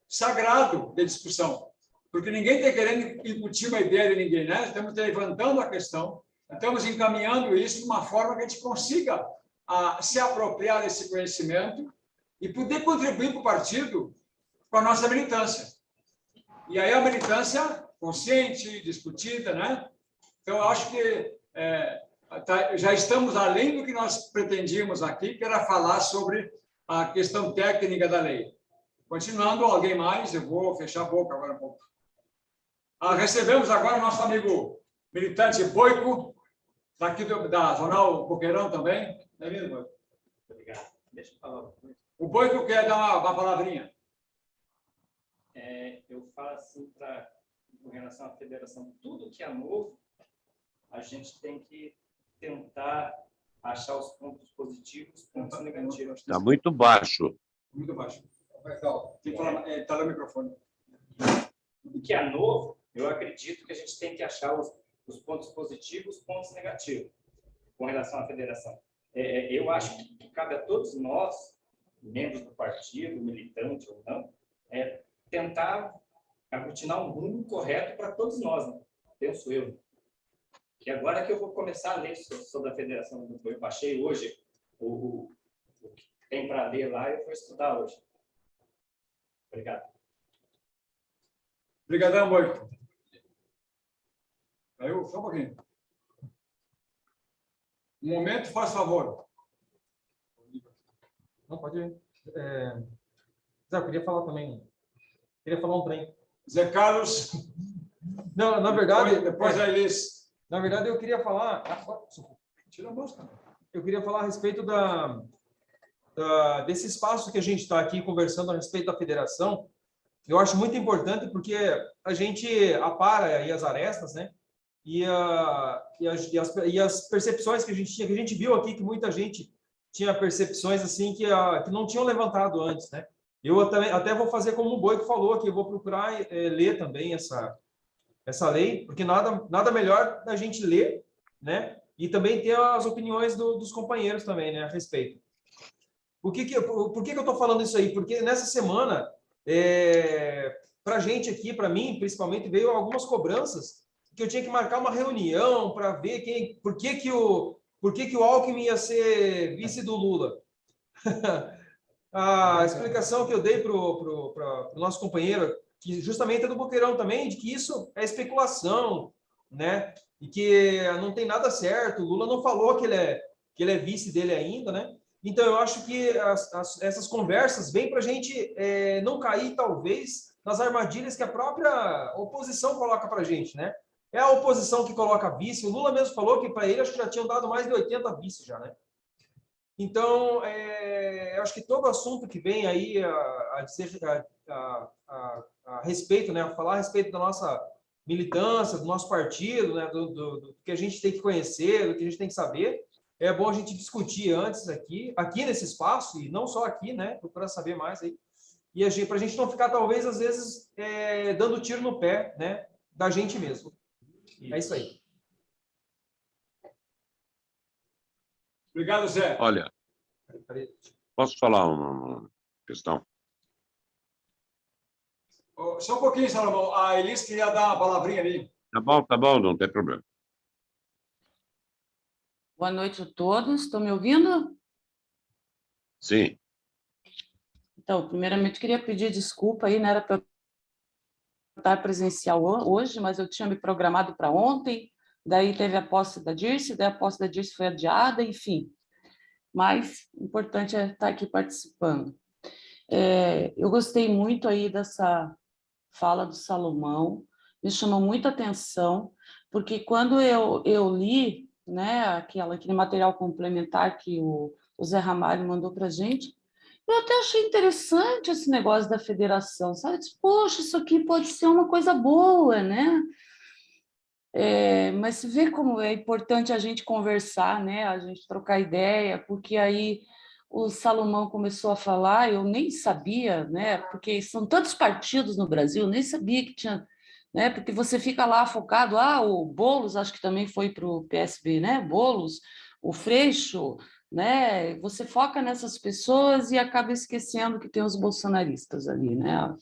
sagrado de discussão, porque ninguém está querendo incutir uma ideia de ninguém, né? Estamos levantando a questão, estamos encaminhando isso de uma forma que a gente consiga se apropriar desse conhecimento e poder contribuir para o partido com a nossa militância. E aí a militância consciente, discutida, né? Então, eu acho que já estamos além do que nós pretendíamos aqui, que era falar sobre a questão técnica da lei. Continuando, alguém mais? Eu vou fechar a boca agora um pouco. Recebemos agora o nosso amigo militante Boico, daqui da Jornal Boqueirão também. Bem-vindo, Boico. Obrigado. Deixa eu falar. O Boico quer dar uma palavrinha. Eu falo assim, com relação à federação, tudo que é novo, a gente tem que tentar achar os pontos positivos, os pontos negativos. Está muito baixo. Muito baixo. Tem que falar, está no microfone. Tudo que é novo, eu acredito que a gente tem que achar os pontos positivos, os pontos negativos com relação à federação. Eu acho que cabe a todos nós, membros do partido, militante ou não, tentar aglutinar um rumo correto para todos nós, né? Penso eu. Que agora que eu vou começar a ler sobre a federação, eu baixei hoje o que tem para ler lá, eu vou estudar hoje. Obrigado. Obrigadão, Boico. Caiu? Só um pouquinho. Um momento, faz favor. Não, pode ir. Zé, eu queria falar também. Queria falar um trem. Zé Carlos. Não, na verdade... Depois a Elis. Na verdade, eu queria falar... Tira a mosca. Eu queria falar a respeito desse espaço que a gente está aqui conversando a respeito da federação. Eu acho muito importante porque a gente apara aí as arestas, né? E as percepções que a gente tinha, que a gente viu aqui, que muita gente tinha percepções assim que não tinham levantado antes, né? Eu até vou fazer como o Boico falou, que eu vou procurar ler também essa lei, porque nada melhor da gente ler, né? E também ter as opiniões dos companheiros também, né, a respeito. Por que eu estou falando isso aí? Porque nessa semana, para a gente aqui, para mim, principalmente, veio algumas cobranças que eu tinha que marcar uma reunião para ver por que o Alckmin ia ser vice do Lula. A explicação que eu dei para o nosso companheiro, que justamente é do Boqueirão também, de que isso é especulação, né? E que não tem nada certo. O Lula não falou que ele é vice dele ainda, né? Então, eu acho que essas conversas vêm para a gente não cair, talvez, nas armadilhas que a própria oposição coloca para a gente, né? É a oposição que coloca vice. O Lula mesmo falou que para ele acho que já tinham dado mais de 80 vices já, né? Então, eu acho que todo assunto que vem aí a respeito, né, a falar a respeito da nossa militância, do nosso partido, né, do que a gente tem que conhecer, do que a gente tem que saber, é bom a gente discutir antes aqui nesse espaço, e não só aqui, né, procurar saber mais aí, e para a gente não ficar, talvez, às vezes, dando tiro no pé, né, da gente mesmo. É isso aí. Obrigado, Zé. Olha, Posso falar uma questão? Só um pouquinho, Salomão. A Elis queria dar uma palavrinha ali. Tá bom, não tem problema. Boa noite a todos. Estão me ouvindo? Sim. Então, primeiramente, queria pedir desculpa aí, não era para eu estar presencial hoje, mas eu tinha me programado para ontem, daí teve a posse da Dirce, daí a posse da Dirce foi adiada, enfim. Mas o importante é estar aqui participando. Eu gostei muito aí dessa fala do Salomão, me chamou muita atenção, porque quando eu li, né, aquele material complementar que o Zé Ramalho mandou para a gente, eu até achei interessante esse negócio da federação, sabe? Eu disse, poxa, isso aqui pode ser uma coisa boa, né? Mas você vê como é importante a gente conversar, né? A gente trocar ideia, porque aí o Salomão começou a falar, eu nem sabia, né? Porque são tantos partidos no Brasil, eu nem sabia que tinha, né? Porque você fica lá focado, o Boulos, acho que também foi para o PSB, né? Boulos, o Freixo, né? Você foca nessas pessoas e acaba esquecendo que tem os bolsonaristas ali, né?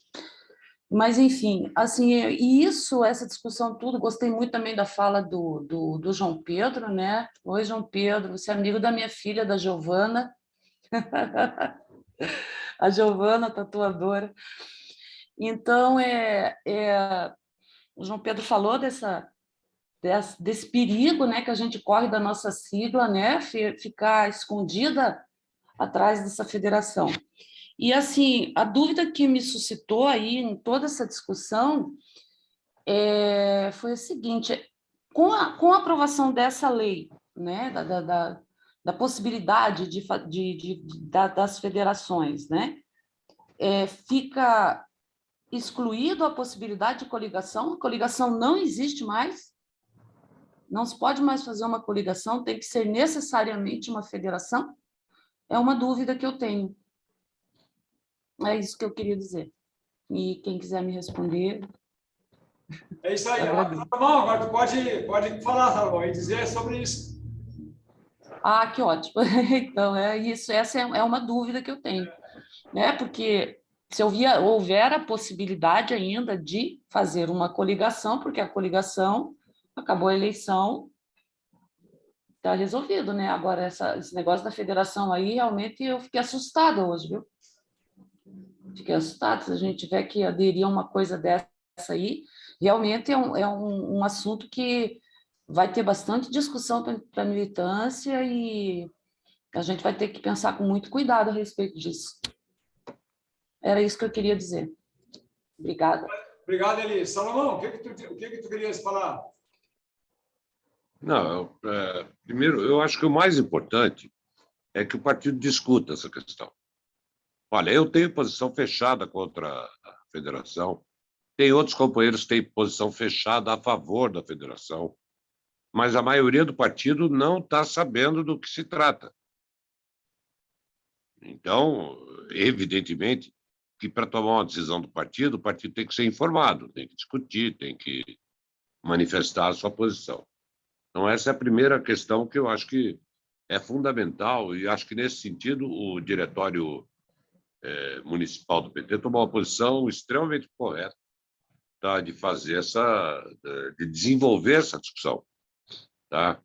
Mas, enfim, assim, e isso, essa discussão tudo, gostei muito também da fala do João Pedro, né? Oi, João Pedro, você é amigo da minha filha, da Giovana, a Giovana, tatuadora. Então, o João Pedro falou desse perigo, né, que a gente corre da nossa sigla, né, ficar escondida atrás dessa federação. E, assim, a dúvida que me suscitou aí em toda essa discussão foi a seguinte: com a aprovação dessa lei, né, da possibilidade das federações, né, fica excluído a possibilidade de coligação, a coligação não existe mais, não se pode mais fazer uma coligação, tem que ser necessariamente uma federação? É uma dúvida que eu tenho. É isso que eu queria dizer. E quem quiser me responder... É isso aí. Agradeço. Salomão, agora tu pode falar, Salomão, e dizer sobre isso. Que ótimo. Então, é isso. Essa é uma dúvida que eu tenho, né? Porque se houver a possibilidade ainda de fazer uma coligação, porque a coligação acabou a eleição, está resolvido, né? Agora, esse negócio da federação aí, realmente eu fiquei assustada hoje, viu? Fiquei assustada. Se a gente tiver que aderir a uma coisa dessa aí, realmente é um assunto que vai ter bastante discussão para a militância e a gente vai ter que pensar com muito cuidado a respeito disso. Era isso que eu queria dizer. Obrigada. Obrigado, Elis. Salomão, o que tu querias falar? Não, primeiro, eu acho que o mais importante é que o partido discuta essa questão. Olha, eu tenho posição fechada contra a federação, tem outros companheiros que têm posição fechada a favor da federação, mas a maioria do partido não está sabendo do que se trata. Então, evidentemente, que para tomar uma decisão do partido, o partido tem que ser informado, tem que discutir, tem que manifestar a sua posição. Então, essa é a primeira questão que eu acho que é fundamental, e acho que, nesse sentido, o diretório municipal do PT tomou uma posição extremamente correta, tá, de de desenvolver essa discussão. Tá?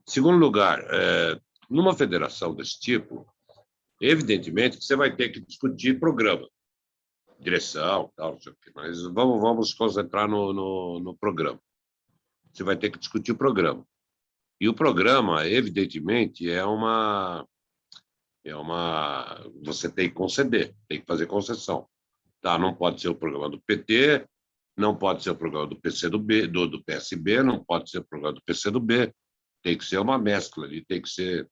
Segundo lugar, numa federação desse tipo, evidentemente que você vai ter que discutir programa, direção, tal, não sei o quê, mas vamos concentrar no programa. Você vai ter que discutir o programa. E o programa, evidentemente, você tem que conceder, tem que fazer concessão. Tá? Não pode ser o programa do PT, não pode ser o programa do PCdoB, do PSB, não pode ser o programa do PCdoB, tem que ser uma mescla ali, tem que ser...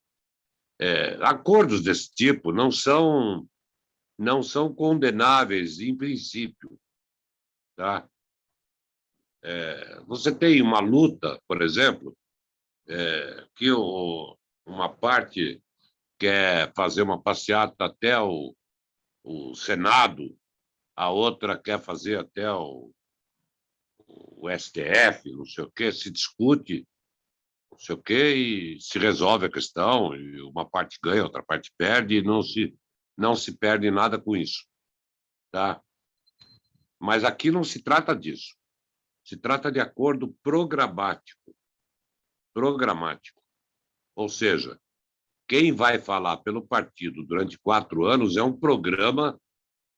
acordos desse tipo não são condenáveis em princípio. Tá? Você tem uma luta, por exemplo, que uma parte quer fazer uma passeata até o Senado, a outra quer fazer até o STF, não sei o quê, se discute, não sei o quê, e se resolve a questão, e uma parte ganha, outra parte perde, e não se perde nada com isso. Tá? Mas aqui não se trata disso. Se trata de acordo programático. Programático. Ou seja, quem vai falar pelo partido durante 4 anos é um programa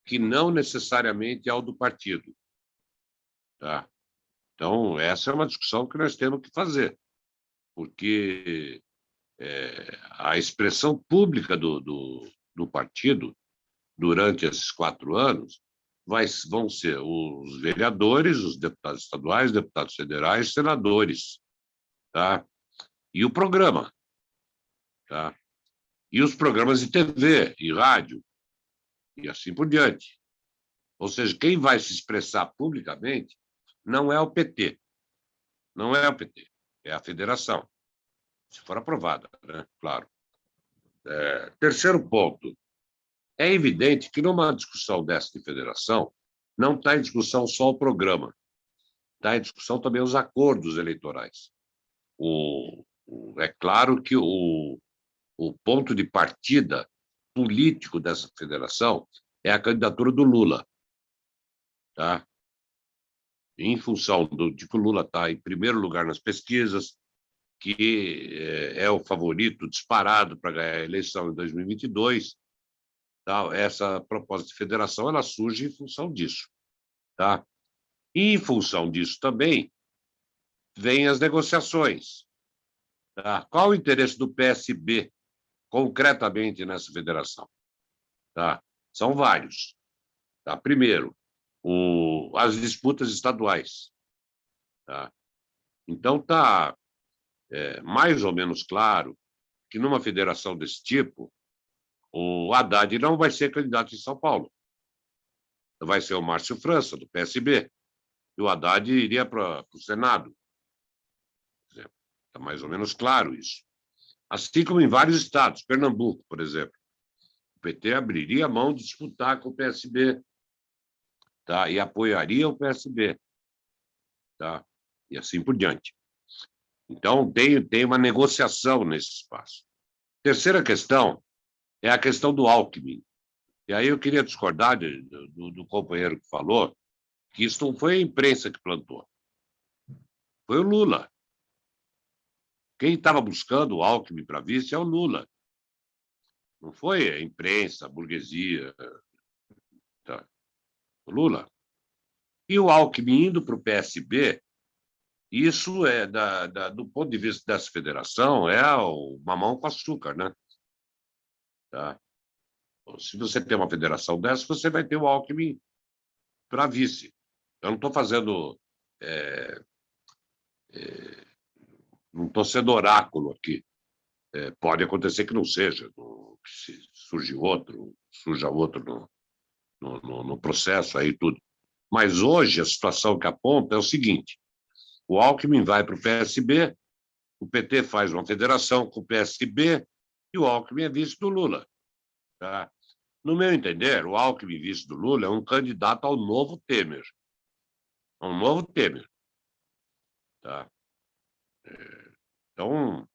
que não necessariamente é o do partido. Tá? Então, essa é uma discussão que nós temos que fazer, porque a expressão pública do partido durante esses 4 anos vão ser os vereadores, os deputados estaduais, deputados federais, senadores, tá? E o programa, tá? E os programas de TV e rádio, e assim por diante. Ou seja, quem vai se expressar publicamente não é o PT, não é o PT, é a federação, se for aprovada, né? Claro. Terceiro ponto, é evidente que numa discussão dessa de federação não está em discussão só o programa, está em discussão também os acordos eleitorais. É claro que o ponto de partida político dessa federação é a candidatura do Lula. Tá? Em função de que o Lula está em primeiro lugar nas pesquisas, que é o favorito disparado para ganhar a eleição em 2022, tá? Essa proposta de federação ela surge em função disso. Tá? E, em função disso também, vêm as negociações. Tá? Qual o interesse do PSB, concretamente, nessa federação? Tá? São vários. Tá? Primeiro, as disputas estaduais. Tá? Então, está mais ou menos claro que, numa federação desse tipo, o Haddad não vai ser candidato em São Paulo. Vai ser o Márcio França, do PSB. E o Haddad iria para o Senado. Está mais ou menos claro isso. Assim como em vários estados, Pernambuco, por exemplo. O PT abriria mão de disputar com o PSB, tá? E apoiaria o PSB. Tá? E assim por diante. Então, tem uma negociação nesse espaço. Terceira questão é a questão do Alckmin. E aí eu queria discordar do companheiro que falou que isso não foi a imprensa que plantou. Foi o Lula. Quem estava buscando o Alckmin para vice é o Lula. Não foi a imprensa, a burguesia. Tá? O Lula. E o Alckmin indo para o PSB, isso do ponto de vista dessa federação, é o mamão com açúcar, né? Tá? Se você tem uma federação dessa, você vai ter o Alckmin para vice. Eu não estou fazendo... não estou sendo oráculo aqui. Pode acontecer que não seja, que surja outro no processo aí tudo. Mas hoje a situação que aponta é o seguinte: o Alckmin vai para o PSB, o PT faz uma federação com o PSB e o Alckmin é vice do Lula. Tá? No meu entender, o Alckmin vice do Lula é um candidato ao novo Temer. Ao novo Temer. Tá? Então,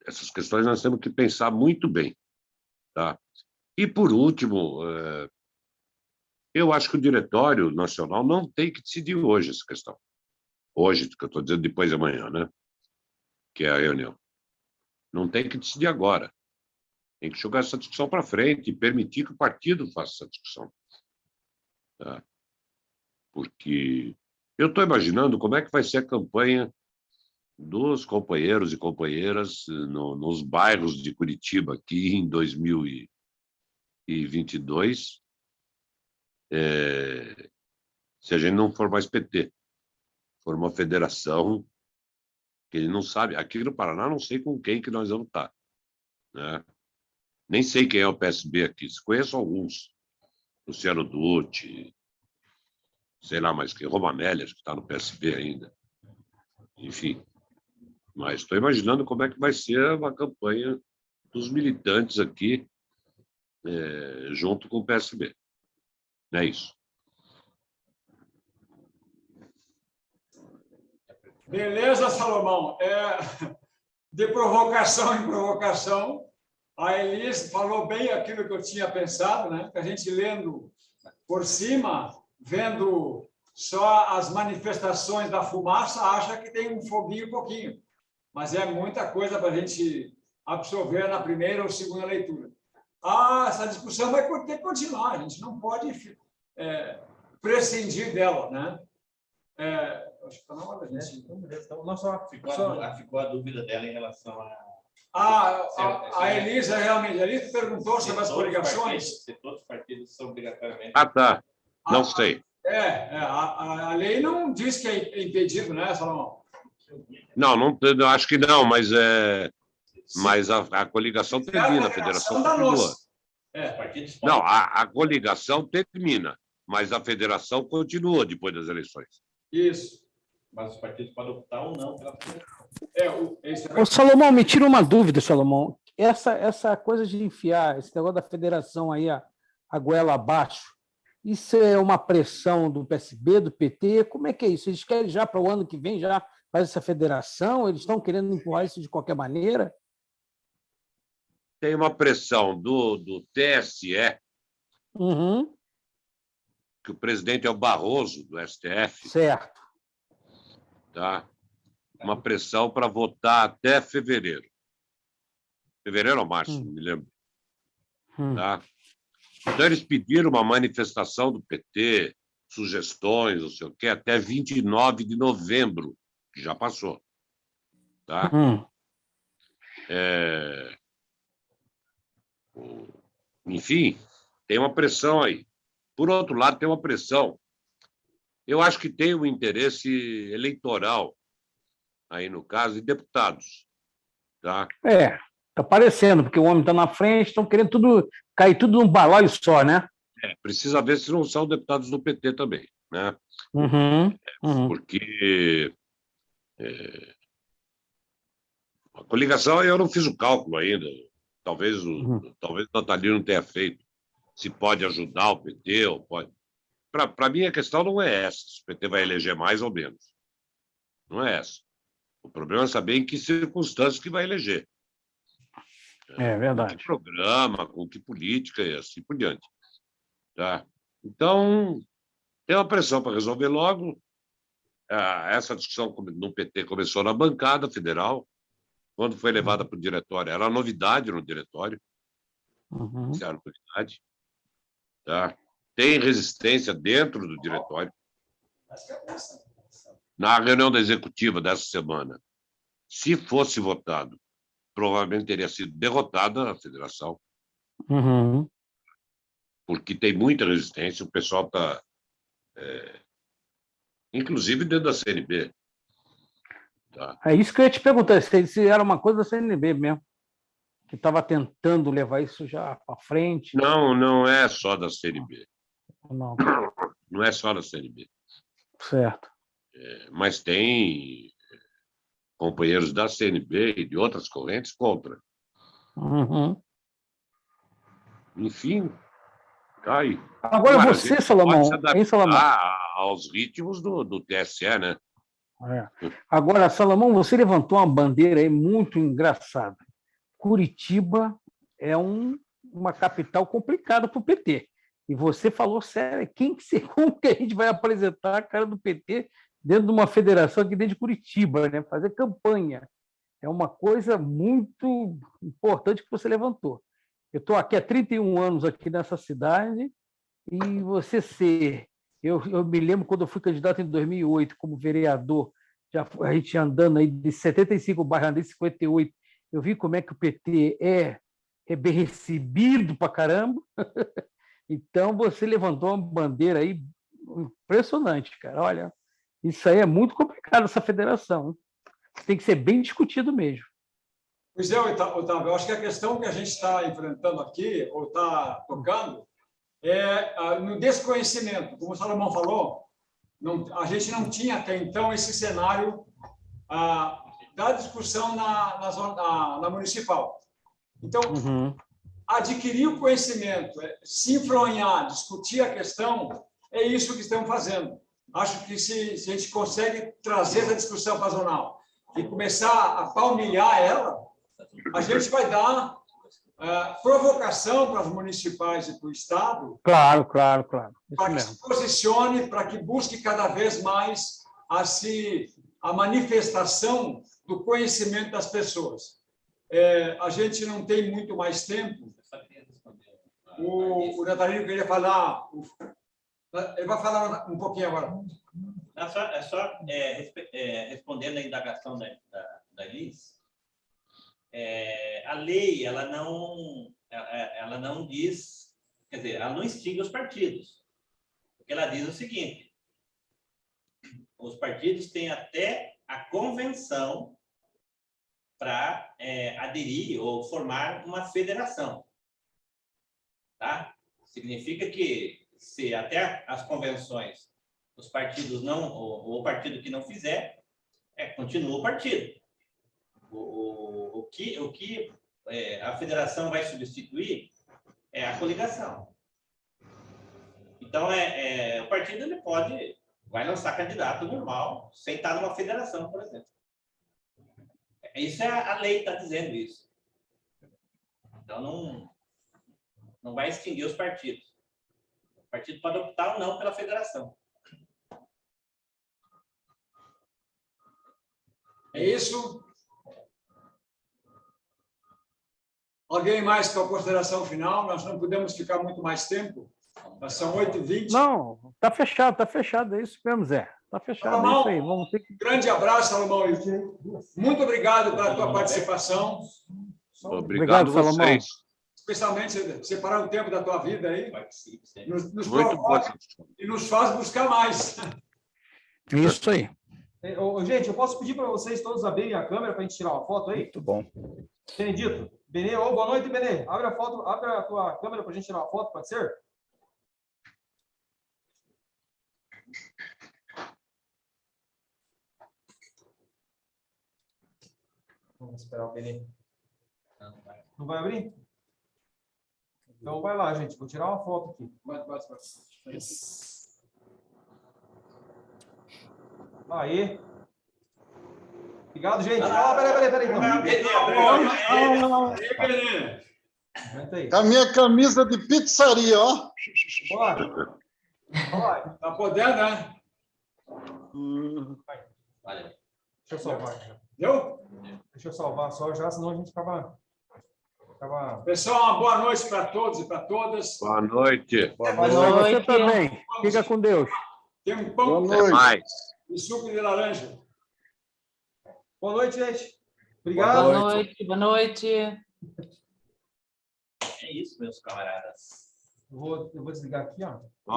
essas questões nós temos que pensar muito bem. Tá? E, por último, eu acho que o Diretório Nacional não tem que decidir hoje essa questão. Hoje, que eu estou dizendo depois de amanhã, né? Que é a reunião. Não tem que decidir agora. Tem que jogar essa discussão para frente e permitir que o partido faça essa discussão. Tá? Porque eu estou imaginando como é que vai ser a campanha dos companheiros e companheiras nos bairros de Curitiba aqui em 2022, se a gente não for mais PT, for uma federação que ele não sabe. Aqui no Paraná, não sei com quem que nós vamos estar. Né? Nem sei quem é o PSB aqui. Conheço alguns. Luciano Dutti, sei lá mais quem, Romanélia, que está no PSB ainda. Enfim. Mas estou imaginando como é que vai ser uma campanha dos militantes aqui, junto com o PSB. É isso. Beleza, Salomão. De provocação em provocação, a Elis falou bem aquilo que eu tinha pensado, né? Que a gente lendo por cima, vendo só as manifestações da fumaça, acha que tem um foguinho pouquinho. Mas é muita coisa para a gente absorver na primeira ou segunda leitura. Essa discussão vai ter que continuar, a gente não pode prescindir dela, né? Acho que está na hora da gente. Então, não só Ficou a dúvida dela em relação a Elisa, realmente, a Elisa perguntou sobre as coligações. Se todos os partidos são obrigatoriamente... Tá. Não sei. A lei não diz que é impedido, né, Salomão? Não, acho que não, mas a coligação termina, a federação continua. Não, a coligação termina, mas a federação continua depois das eleições. Isso. Mas os partidos podem optar ou não pela federação. Ô, Salomão, me tira uma dúvida, Salomão. Essa coisa de enfiar esse negócio da federação aí a goela abaixo, isso é uma pressão do PSB, do PT? Como é que é isso? Eles querem já para o ano que vem já faz essa federação? Eles estão querendo empurrar isso de qualquer maneira? Tem uma pressão do TSE, que o presidente é o Barroso, do STF. Certo. Tá? Uma pressão para votar até fevereiro. Fevereiro ou março, não me lembro. Tá? Então, eles pediram uma manifestação do PT, sugestões, não sei o quê, até 29 de novembro, que já passou. Tá? Enfim, tem uma pressão aí. Por outro lado, tem uma pressão. Eu acho que tem um interesse eleitoral, aí no caso, de deputados. Tá? Está parecendo, porque o homem está na frente, estão querendo cair tudo num balaio só, né? Precisa ver se não são deputados do PT também, né? Porque a coligação, eu não fiz o cálculo ainda, talvez o Natalino não tenha feito, se pode ajudar o PT ou pode. Para mim, a questão não é essa, se o PT vai eleger mais ou menos. Não é essa. O problema é saber em que circunstâncias que vai eleger. É verdade. Com que programa, com que política e assim por diante. Tá? Então, tem uma pressão para resolver logo. Essa discussão no PT começou na bancada federal, quando foi levada para o diretório. Era novidade no diretório. Isso era novidade. Tá? Tem resistência dentro do diretório. Na reunião da executiva dessa semana, se fosse votado, provavelmente teria sido derrotada a federação, porque tem muita resistência, o pessoal está, inclusive dentro da CNB. Tá? É isso que eu ia te perguntar, se era uma coisa da CNB mesmo, que estava tentando levar isso já para frente. Não é só da CNB. Não é só da CNB. Certo. Mas tem companheiros da CNB e de outras correntes contra. Enfim, tá aí. Agora você, Salomão, hein, Salomão? Aos ritmos do TSE, né? Agora, Salomão, você levantou uma bandeira aí muito engraçada. Curitiba é uma capital complicada para o PT. E você falou sério, como que a gente vai apresentar a cara do PT dentro de uma federação aqui dentro de Curitiba, né? Fazer campanha. É uma coisa muito importante que você levantou. Eu estou aqui há 31 anos aqui nessa cidade e você ser... Eu me lembro quando eu fui candidato em 2008 como vereador, a gente andando aí de 75 bairros, de 58, eu vi como é que o PT é bem recebido pra caramba. Então, você levantou uma bandeira aí impressionante, cara. Olha, isso aí é muito complicado, essa federação. Tem que ser bem discutido mesmo. Pois é, Otávio, eu acho que a questão que a gente está enfrentando aqui, ou está tocando, é no desconhecimento. Como o Salomão falou, a gente não tinha até então esse cenário da discussão na municipal. Então, adquirir o conhecimento, se enfronhar, discutir a questão, é isso que estamos fazendo. Acho que se a gente consegue trazer essa discussão para a zonal e começar a palmilhar ela, a gente vai dar provocação para as municipais e para o Estado. Claro, claro, claro. Isso Para que mesmo. se posicione, para que busque cada vez mais a manifestação do conhecimento das pessoas. A gente não tem muito mais tempo. O Natalino queria falar, ele vai falar um pouquinho agora. Respondendo à indagação da Elis, a lei ela não diz, quer dizer, ela não extingue os partidos. Porque ela diz o seguinte: os partidos têm até a convenção para aderir ou formar uma federação. Tá? Significa que, se até as convenções os partidos não, ou o partido que não fizer, continua o partido. O que a federação vai substituir é a coligação. Então, o partido ele vai lançar candidato normal, sem estar numa federação, por exemplo. Isso a lei está dizendo isso. Então, não vai extinguir os partidos. O partido pode optar ou não pela federação. É isso? Alguém mais com a consideração final? Nós não podemos ficar muito mais tempo. São 8h20. Não, está fechado, é isso mesmo, Zé. Está fechado, Salomão, é isso aí. Vamos ter que... grande abraço, Salomão. Muito obrigado pela tua participação. Obrigado Salomão. vocês. Especialmente separar um tempo da tua vida aí. Nos Muito provoca bom. e nos faz buscar mais. Isso aí. Gente, eu posso pedir para vocês todos abrirem a câmera para a gente tirar uma foto aí? Muito bom. Benedito. Benê, boa noite, Benê. Abre a tua câmera para a gente tirar uma foto, pode ser? Vamos esperar o Benê. Não vai abrir? Então vai lá, gente. Vou tirar uma foto aqui. Aí. Obrigado, gente. Peraí. Aguenta aí. Com a minha camisa de pizzaria, ó. Bora. Tá podendo, né? Valeu. Deixa eu salvar. Deu? Deixa eu salvar só já, senão a gente acaba... Pessoal, uma boa noite para todos e para todas. Boa noite. Boa noite. Você também. Fica com Deus. Tem um pão Até mais. e suco de laranja. Boa noite, gente. Obrigado. Boa noite. É isso, meus camaradas. Eu vou desligar aqui, ó.